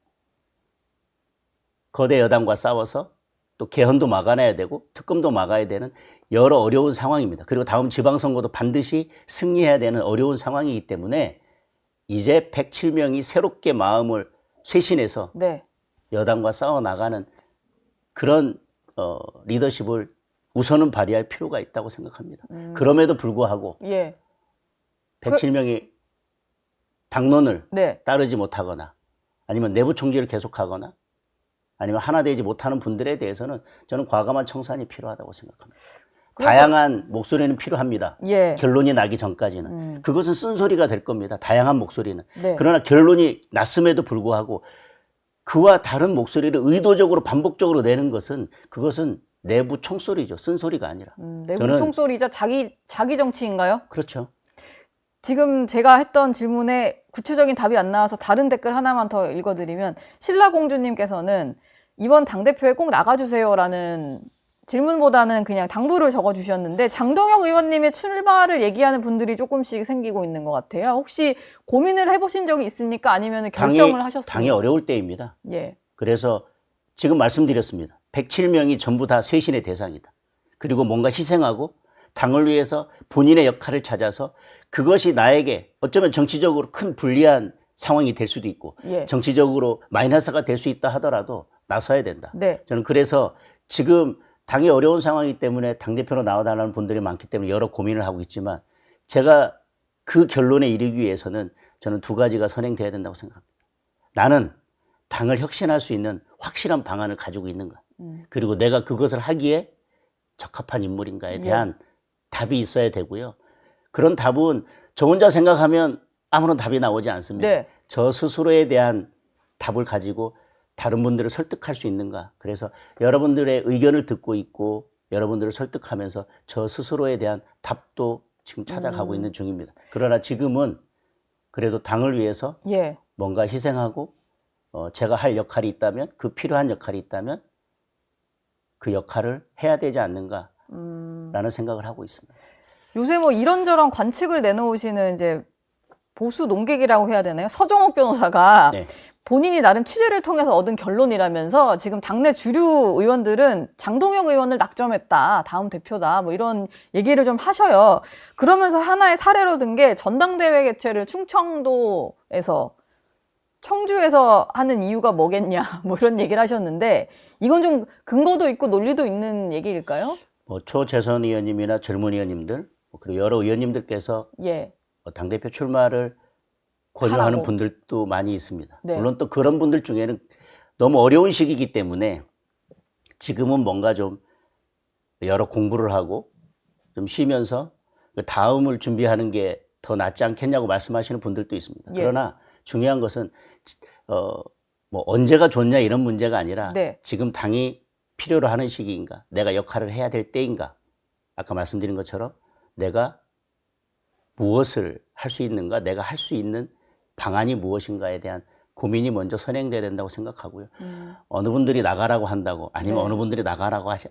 거대 여당과 싸워서 또 개헌도 막아내야 되고 특검도 막아야 되는 여러 어려운 상황입니다. 그리고 다음 지방선거도 반드시 승리해야 되는 어려운 상황이기 때문에 이제 107명이 새롭게 마음을 쇄신해서 네. 여당과 싸워나가는 그런 리더십을 우선은 발휘할 필요가 있다고 생각합니다. 그럼에도 불구하고 예. 107명이 당론을 네. 따르지 못하거나 아니면 내부 총질을 계속하거나 아니면 하나 되지 못하는 분들에 대해서는 저는 과감한 청산이 필요하다고 생각합니다. 그래서- 다양한 목소리는 필요합니다. 예. 결론이 나기 전까지는. 그것은 쓴소리가 될 겁니다. 다양한 목소리는. 네. 그러나 결론이 났음에도 불구하고 그와 다른 목소리를 의도적으로 반복적으로 내는 것은 그것은 내부 총소리죠. 쓴소리가 아니라. 내부 저는- 총소리자 자기 정치인가요? 그렇죠. 지금 제가 했던 질문에 구체적인 답이 안 나와서 다른 댓글 하나만 더 읽어드리면 신라공주님께서는 이번 당대표에 꼭 나가주세요라는 질문보다는 그냥 당부를 적어주셨는데 장동혁 의원님의 출마를 얘기하는 분들이 조금씩 생기고 있는 것 같아요. 혹시 고민을 해보신 적이 있습니까? 아니면 결정을 하셨습니까? 당이 어려울 때입니다. 예. 그래서 지금 말씀드렸습니다. 107명이 전부 다 쇄신의 대상이다. 그리고 뭔가 희생하고 당을 위해서 본인의 역할을 찾아서 그것이 나에게 어쩌면 정치적으로 큰 불리한 상황이 될 수도 있고 예. 정치적으로 마이너스가 될 수 있다 하더라도 나서야 된다. 네. 저는 그래서 지금 당이 어려운 상황이기 때문에 당대표로 나와달라는 분들이 많기 때문에 여러 고민을 하고 있지만 제가 그 결론에 이르기 위해서는 저는 두 가지가 선행돼야 된다고 생각합니다. 나는 당을 혁신할 수 있는 확실한 방안을 가지고 있는가. 그리고 내가 그것을 하기에 적합한 인물인가에 대한 답이 있어야 되고요. 그런 답은 저 혼자 생각하면 아무런 답이 나오지 않습니다. 네. 저 스스로에 대한 답을 가지고 다른 분들을 설득할 수 있는가. 그래서 여러분들의 의견을 듣고 있고 여러분들을 설득하면서 저 스스로에 대한 답도 지금 찾아가고 있는 중입니다. 그러나 지금은 그래도 당을 위해서 예. 뭔가 희생하고 제가 할 역할이 있다면 그 필요한 역할이 있다면 그 역할을 해야 되지 않는가라는 생각을 하고 있습니다. 요새 뭐 이런저런 관측을 내놓으시는 이제 보수 논객이라고 해야 되나요? 서정옥 변호사가 네. 본인이 나름 취재를 통해서 얻은 결론이라면서 지금 당내 주류 의원들은 장동혁 의원을 낙점했다. 다음 대표다. 뭐 이런 얘기를 좀 하셔요. 그러면서 하나의 사례로 든 게 전당대회 개최를 충청도에서 청주에서 하는 이유가 뭐겠냐. 뭐 이런 얘기를 하셨는데 이건 좀 근거도 있고 논리도 있는 얘기일까요? 초재선 의원님이나 젊은 의원님들 그리고 여러 의원님들께서 예. 당대표 출마를 권유하는 하라고. 분들도 많이 있습니다. 네. 물론 또 그런 분들 중에는 너무 어려운 시기이기 때문에 지금은 뭔가 좀 여러 공부를 하고 좀 쉬면서 그 다음을 준비하는 게 더 낫지 않겠냐고 말씀하시는 분들도 있습니다. 예. 그러나 중요한 것은 뭐 언제가 좋냐 이런 문제가 아니라 네. 지금 당이 필요로 하는 시기인가, 내가 역할을 해야 될 때인가, 아까 말씀드린 것처럼 내가 무엇을 할 수 있는가, 내가 할 수 있는 방안이 무엇인가에 대한 고민이 먼저 선행돼야 된다고 생각하고요. 어느 분들이 나가라고 한다고 아니면 네. 어느 분들이 나가라고 하지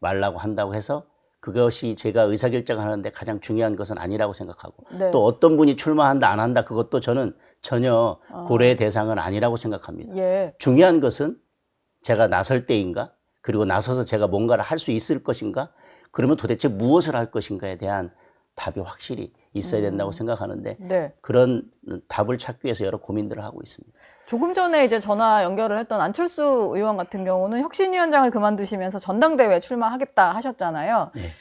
말라고 한다고 해서 그것이 제가 의사결정하는데 가장 중요한 것은 아니라고 생각하고 네. 또 어떤 분이 출마한다 안 한다 그것도 저는 전혀 고려의 대상은 아니라고 생각합니다. 예. 중요한 것은 제가 나설 때인가, 그리고 나서서 제가 뭔가를 할 수 있을 것인가, 그러면 도대체 무엇을 할 것인가에 대한 답이 확실히 있어야 된다고 생각하는데 네. 그런 답을 찾기 위해서 여러 고민들을 하고 있습니다. 조금 전에 이제 전화 연결을 했던 안철수 의원 같은 경우는 혁신위원장을 그만두시면서 전당대회에 출마하겠다 하셨잖아요. 네.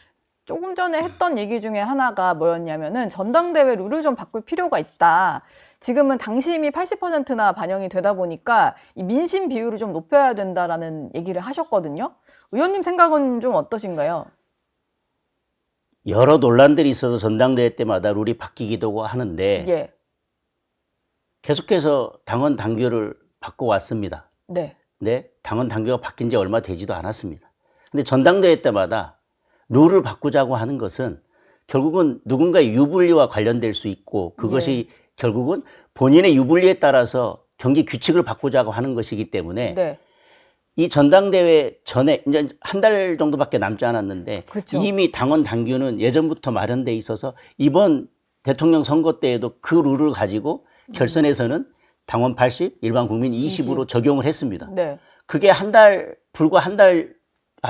조금 전에 했던 얘기 중에 하나가 뭐였냐면은 전당대회 룰을 좀 바꿀 필요가 있다. 지금은 당심이 80%나 반영이 되다 보니까 이 민심 비율을 좀 높여야 된다라는 얘기를 하셨거든요. 의원님 생각은 좀 어떠신가요? 여러 논란들이 있어서 전당대회 때마다 룰이 바뀌기도 하는데 예. 계속해서 당원 당규를 바꿔왔습니다. 네. 근데 당원 당규가 바뀐 지 얼마 되지도 않았습니다. 근데 전당대회 때마다 룰을 바꾸자고 하는 것은 결국은 누군가의 유불리와 관련될 수 있고 그것이 결국은 본인의 유불리에 따라서 경기 규칙을 바꾸자고 하는 것이기 때문에 네. 이 전당대회 전에 이제 한 달 정도밖에 남지 않았는데 그렇죠. 이미 당원 당규는 예전부터 마련돼 있어서 이번 대통령 선거 때에도 그 룰을 가지고 결선에서는 당원 80, 일반 국민 20으로 적용을 했습니다. 네. 그게 불과 한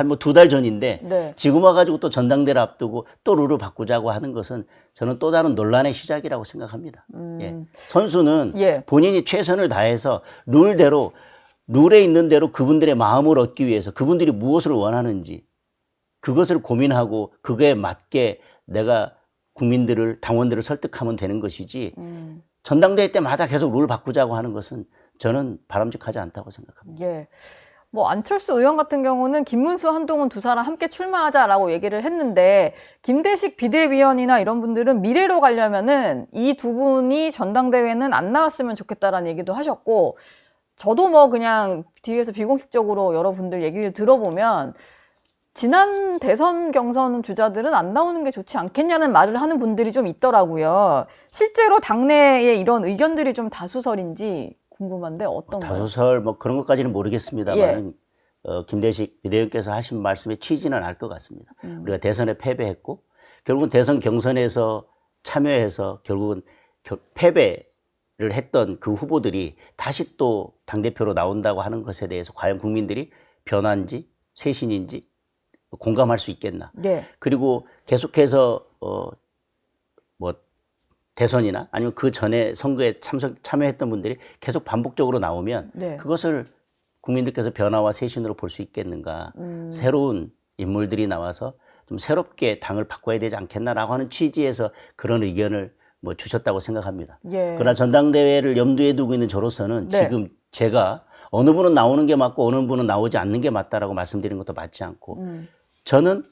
뭐 2달 전인데 네. 지금 와가지고 또 전당대를 앞두고 또 룰을 바꾸자고 하는 것은 저는 또 다른 논란의 시작이라고 생각합니다. 예. 선수는 예. 본인이 최선을 다해서 룰에 있는 대로 그분들의 마음을 얻기 위해서 그분들이 무엇을 원하는지 그것을 고민하고 그거에 맞게 내가 당원들을 설득하면 되는 것이지 전당대회 때마다 계속 룰 바꾸자고 하는 것은 저는 바람직하지 않다고 생각합니다. 예. 뭐 안철수 의원 같은 경우는 김문수, 한동훈 두 사람 함께 출마하자라고 얘기를 했는데 김대식 비대위원이나 이런 분들은 미래로 가려면은 이 두 분이 전당대회는 안 나왔으면 좋겠다라는 얘기도 하셨고 저도 뭐 그냥 뒤에서 비공식적으로 여러분들 얘기를 들어보면 지난 대선 경선 주자들은 안 나오는 게 좋지 않겠냐는 말을 하는 분들이 좀 있더라고요. 실제로 당내에 이런 의견들이 좀 다수설인지 궁금한데 어떤가요? 다소설 뭐 그런 것까지는 모르겠습니다만 김대식 비대위원께서 하신 말씀의 취지는 알 것 같습니다. 우리가 대선에 패배했고 결국은 대선 경선에서 참여해서 결국은 패배를 했던 그 후보들이 다시 또 당대표로 나온다고 하는 것에 대해서 과연 국민들이 변화인지 쇄신인지 공감할 수 있겠나. 네. 그리고 계속해서 뭐 대선이나 아니면 그 전에 선거에 참여했던 분들이 계속 반복적으로 나오면 네. 그것을 국민들께서 변화와 쇄신으로 볼 수 있겠는가. 새로운 인물들이 나와서 좀 새롭게 당을 바꿔야 되지 않겠나라고 하는 취지에서 그런 의견을 뭐 주셨다고 생각합니다. 예. 그러나 전당대회를 염두에 두고 있는 저로서는 네. 지금 제가 어느 분은 나오는 게 맞고 어느 분은 나오지 않는 게 맞다라고 말씀드리는 것도 맞지 않고 저는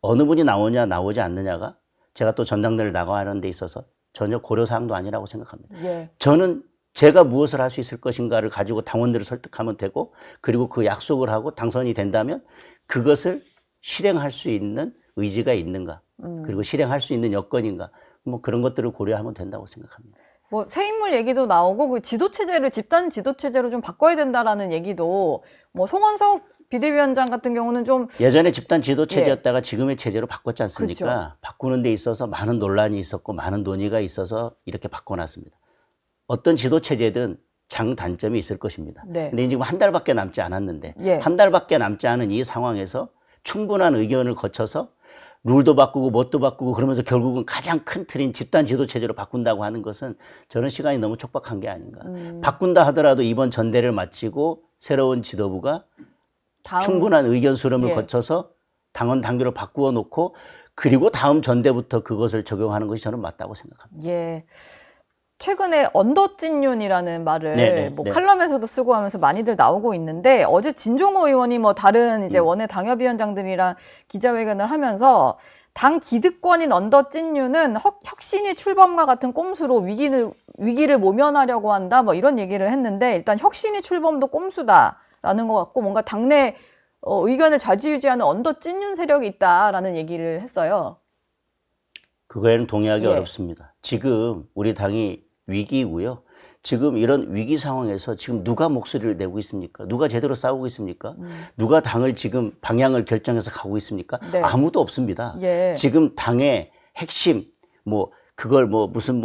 어느 분이 나오냐 나오지 않느냐가 제가 또 전당대회를 나가는 데 있어서 전혀 고려사항도 아니라고 생각합니다. 예. 저는 제가 무엇을 할 수 있을 것인가를 가지고 당원들을 설득하면 되고 그리고 그 약속을 하고 당선이 된다면 그것을 실행할 수 있는 의지가 있는가 그리고 실행할 수 있는 여건인가 뭐 그런 것들을 고려하면 된다고 생각합니다. 뭐 새 인물 얘기도 나오고 그 지도 체제를 집단 지도 체제로 좀 바꿔야 된다라는 얘기도 뭐 송원석 비대위원장 같은 경우는 좀 예전에 집단 지도 체제였다가 지금의 체제로 바꿨지 않습니까? 그렇죠. 바꾸는 데 있어서 많은 논란이 있었고 많은 논의가 있어서 이렇게 바꿔놨습니다. 어떤 지도 체제든 장단점이 있을 것입니다. 네. 근데 지금 한 달밖에 남지 않았는데 예. 한 달밖에 남지 않은 이 상황에서 충분한 의견을 거쳐서 룰도 바꾸고 뭣도 바꾸고 그러면서 결국은 가장 큰 틀인 집단 지도 체제로 바꾼다고 하는 것은 저는 시간이 너무 촉박한 게 아닌가. 바꾼다 하더라도 이번 전대를 마치고 새로운 지도부가 다음 충분한 의견 수렴을 예. 거쳐서 당원 당규를 바꾸어 놓고 그리고 다음 전대부터 그것을 적용하는 것이 저는 맞다고 생각합니다. 예. 최근에 언더찐윤이라는 말을 네네, 뭐 네. 칼럼에서도 쓰고 하면서 많이들 나오고 있는데 어제 진종호 의원이 뭐 다른 이제 원외 당협위원장들이랑 기자회견을 하면서 당 기득권인 언더찐윤은 혁신이 출범과 같은 꼼수로 위기를 모면하려고 한다 뭐 이런 얘기를 했는데 일단 혁신이 출범도 꼼수다라는 것 같고 뭔가 당내 의견을 좌지우지하는 언더찐윤 세력이 있다라는 얘기를 했어요. 그거에는 동의하기 예. 어렵습니다. 지금 우리 당이 위기이고요. 지금 이런 위기 상황에서 지금 누가 목소리를 내고 있습니까? 누가 제대로 싸우고 있습니까? 누가 당을 지금 방향을 결정해서 가고 있습니까? 네. 아무도 없습니다. 예. 지금 당의 핵심 뭐 그걸 뭐 무슨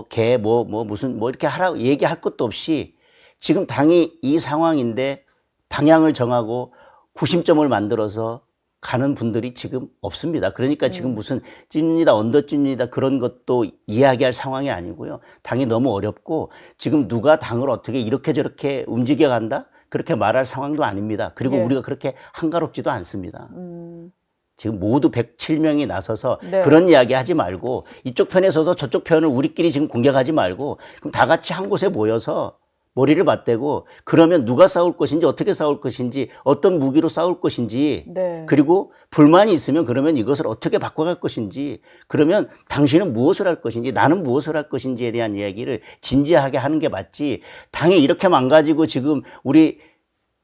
개 무슨 이렇게 하라고 얘기할 것도 없이 지금 당이 이 상황인데 방향을 정하고 구심점을 만들어서 가는 분들이 지금 없습니다. 그러니까 지금 무슨 찐이다 언더찐이다 그런 것도 이야기할 상황이 아니고요. 당이 너무 어렵고 지금 누가 당을 어떻게 이렇게 저렇게 움직여 간다? 그렇게 말할 상황도 아닙니다. 그리고 예. 우리가 그렇게 한가롭지도 않습니다. 지금 모두 107명이 나서서 네. 그런 이야기 하지 말고 이쪽 편에 서서 저쪽 편을 우리끼리 지금 공격하지 말고 그럼 다 같이 한 곳에 모여서 머리를 맞대고 그러면 누가 싸울 것인지 어떻게 싸울 것인지 어떤 무기로 싸울 것인지 네. 그리고 불만이 있으면 그러면 이것을 어떻게 바꿔갈 것인지 그러면 당신은 무엇을 할 것인지 나는 무엇을 할 것인지에 대한 이야기를 진지하게 하는 게 맞지 당이 이렇게 망가지고 지금 우리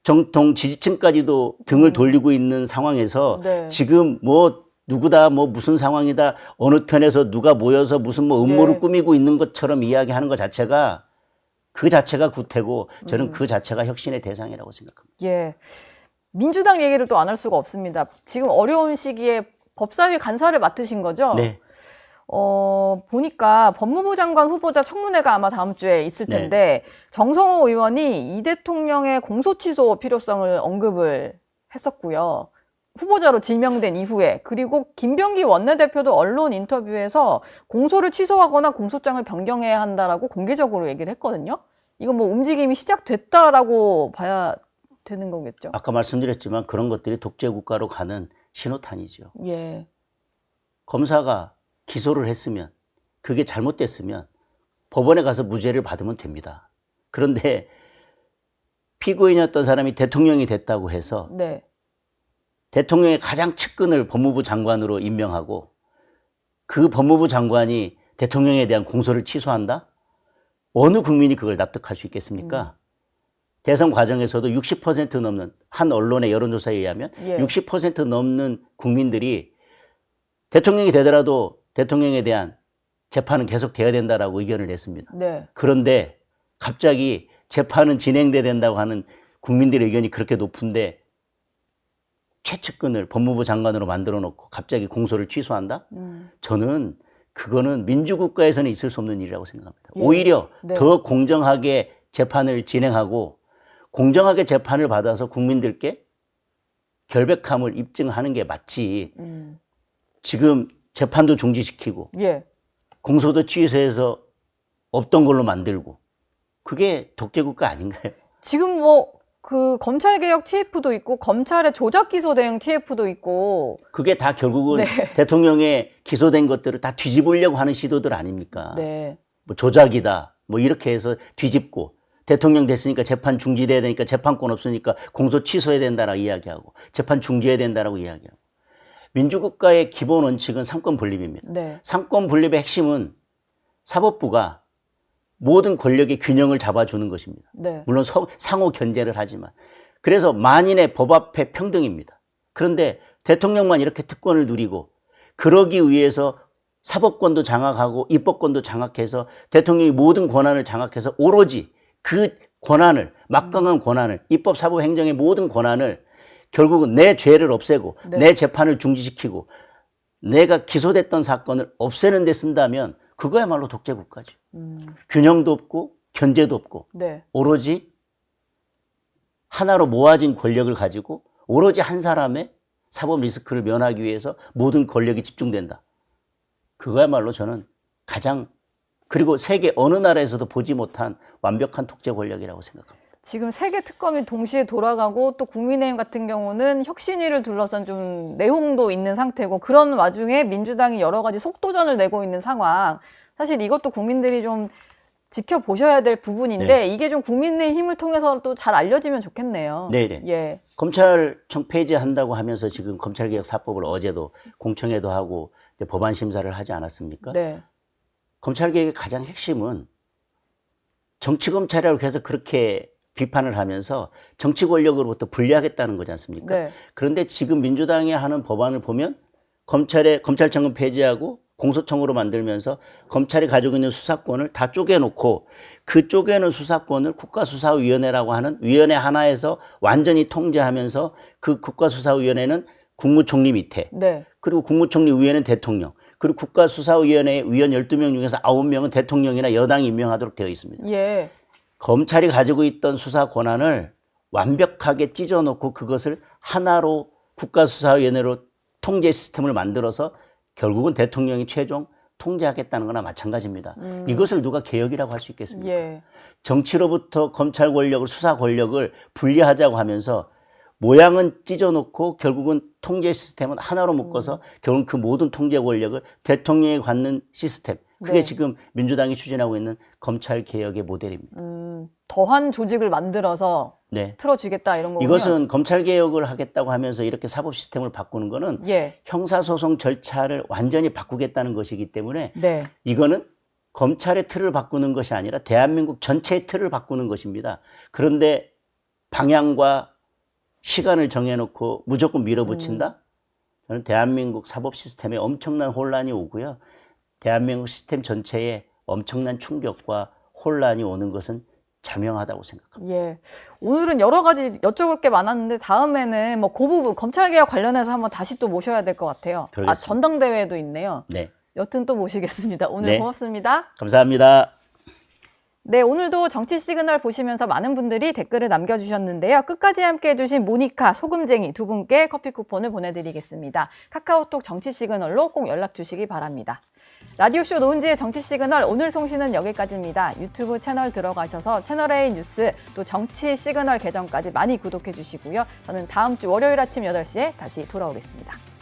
정통 지지층까지도 등을 돌리고 있는 상황에서 네. 지금 뭐 누구다 뭐 무슨 상황이다 어느 편에서 누가 모여서 무슨 뭐 음모를 네. 꾸미고 있는 것처럼 이야기하는 것 자체가 그 자체가 구태고 저는 그 자체가 혁신의 대상이라고 생각합니다. 예. 민주당 얘기를 또 안 할 수가 없습니다. 지금 어려운 시기에 법사위 간사를 맡으신 거죠? 네. 보니까 법무부 장관 후보자 청문회가 아마 다음 주에 있을 네. 텐데 정성호 의원이 이 대통령의 공소 취소 필요성을 언급을 했었고요. 후보자로 지명된 이후에 그리고 김병기 원내대표도 언론 인터뷰에서 공소를 취소하거나 공소장을 변경해야 한다라고 공개적으로 얘기를 했거든요. 이건 뭐 움직임이 시작됐다라고 봐야 되는 거겠죠. 아까 말씀드렸지만 그런 것들이 독재국가로 가는 신호탄이죠. 예. 검사가 기소를 했으면 그게 잘못됐으면 법원에 가서 무죄를 받으면 됩니다. 그런데 피고인이었던 사람이 대통령이 됐다고 해서 네. 대통령의 가장 측근을 법무부 장관으로 임명하고 그 법무부 장관이 대통령에 대한 공소를 취소한다? 어느 국민이 그걸 납득할 수 있겠습니까? 대선 과정에서도 60% 넘는 한 언론의 여론조사에 의하면 예. 60% 넘는 국민들이 대통령이 되더라도 대통령에 대한 재판은 계속 돼야 된다라고 의견을 냈습니다. 네. 그런데 갑자기 재판은 진행돼야 된다고 하는 국민들의 의견이 그렇게 높은데 최측근을 법무부 장관으로 만들어 놓고 갑자기 공소를 취소한다? 저는 그거는 민주국가에서는 있을 수 없는 일이라고 생각합니다. 예. 오히려 네. 더 공정하게 재판을 진행하고 공정하게 재판을 받아서 국민들께 결백함을 입증하는 게 맞지. 지금 재판도 중지시키고 예. 공소도 취소해서 없던 걸로 만들고 그게 독재국가 아닌가요? 지금 뭐 그 검찰개혁 TF도 있고 검찰의 조작 기소 대응 TF도 있고 그게 다 결국은 네. 대통령의 기소된 것들을 다 뒤집으려고 하는 시도들 아닙니까? 네. 뭐 조작이다 뭐 이렇게 해서 뒤집고 대통령 됐으니까 재판 중지돼야 되니까 재판권 없으니까 공소 취소해야 된다라고 이야기하고 재판 중지해야 된다라고 이야기하고 민주국가의 기본 원칙은 삼권 분립입니다. 네. 삼권 분립의 핵심은 사법부가 모든 권력의 균형을 잡아주는 것입니다. 네. 물론 상호 견제를 하지만 그래서 만인의 법 앞에 평등입니다. 그런데 대통령만 이렇게 특권을 누리고 그러기 위해서 사법권도 장악하고 입법권도 장악해서 대통령이 모든 권한을 장악해서 오로지 그 권한을 막강한 권한을 입법 사법 행정의 모든 권한을 결국은 내 죄를 없애고 네. 내 재판을 중지시키고 내가 기소됐던 사건을 없애는 데 쓴다면 그거야말로 독재국가죠. 균형도 없고 견제도 없고 네. 오로지 하나로 모아진 권력을 가지고 오로지 한 사람의 사법 리스크를 면하기 위해서 모든 권력이 집중된다. 그거야말로 저는 가장 그리고 세계 어느 나라에서도 보지 못한 완벽한 독재 권력이라고 생각합니다. 지금 세계 특검이 동시에 돌아가고 또 국민의힘 같은 경우는 혁신위를 둘러싼 좀 내홍도 있는 상태고 그런 와중에 민주당이 여러 가지 속도전을 내고 있는 상황. 사실 이것도 국민들이 좀 지켜보셔야 될 부분인데 네. 이게 좀 국민의힘을 통해서 또 잘 알려지면 좋겠네요. 네네. 예. 검찰청 폐지한다고 하면서 지금 검찰개혁 4법을 어제도 공청회도 하고 이제 법안 심사를 하지 않았습니까? 네. 검찰개혁의 가장 핵심은 정치검찰이라고 해서 그렇게 비판을 하면서 정치 권력으로부터 분리하겠다는 거지 않습니까? 네. 그런데 지금 민주당이 하는 법안을 보면 검찰청은 폐지하고 공소청으로 만들면서 검찰이 가지고 있는 수사권을 다 쪼개놓고 그 쪼개놓은 수사권을 국가수사위원회라고 하는 위원회 하나에서 완전히 통제하면서 그 국가수사위원회는 국무총리 밑에 네. 그리고 국무총리 위에는 대통령 그리고 국가수사위원회 위원 12명 중에서 9명은 대통령이나 여당이 임명하도록 되어 있습니다. 예. 검찰이 가지고 있던 수사 권한을 완벽하게 찢어놓고 그것을 하나로 국가수사위원회로 통제 시스템을 만들어서 결국은 대통령이 최종 통제하겠다는 거나 마찬가지입니다. 이것을 누가 개혁이라고 할 수 있겠습니까? 예. 정치로부터 검찰 권력을 수사 권력을 분리하자고 하면서 모양은 찢어놓고 결국은 통제 시스템은 하나로 묶어서 결국 그 모든 통제 권력을 대통령이 갖는 시스템. 그게 네. 지금 민주당이 추진하고 있는 검찰 개혁의 모델입니다. 더한 조직을 만들어서 네. 틀어주겠다 이런 거군요. 이것은 검찰 개혁을 하겠다고 하면서 이렇게 사법 시스템을 바꾸는 거는 예. 형사소송 절차를 완전히 바꾸겠다는 것이기 때문에 네. 이거는 검찰의 틀을 바꾸는 것이 아니라 대한민국 전체의 틀을 바꾸는 것입니다. 그런데 방향과 시간을 정해놓고 무조건 밀어붙인다? 저는 대한민국 사법 시스템에 엄청난 혼란이 오고요. 대한민국 시스템 전체에 엄청난 충격과 혼란이 오는 것은 자명하다고 생각합니다. 예. 오늘은 여러 가지 여쭤볼 게 많았는데 다음에는 뭐 그 부분 검찰개혁 관련해서 한번 다시 또 모셔야 될 것 같아요. 그러겠습니다. 아, 전당대회도 있네요. 네. 여튼 또 모시겠습니다. 오늘 네. 고맙습니다. 감사합니다. 네, 오늘도 정치 시그널 보시면서 많은 분들이 댓글을 남겨주셨는데요. 끝까지 함께 해주신 모니카, 소금쟁이 두 분께 커피 쿠폰을 보내드리겠습니다. 카카오톡 정치 시그널로 꼭 연락 주시기 바랍니다. 라디오쇼 노은지의 정치 시그널 오늘 송신은 여기까지입니다. 유튜브 채널 들어가셔서 채널A 뉴스 또 정치 시그널 계정까지 많이 구독해 주시고요. 저는 다음 주 월요일 아침 8시에 다시 돌아오겠습니다.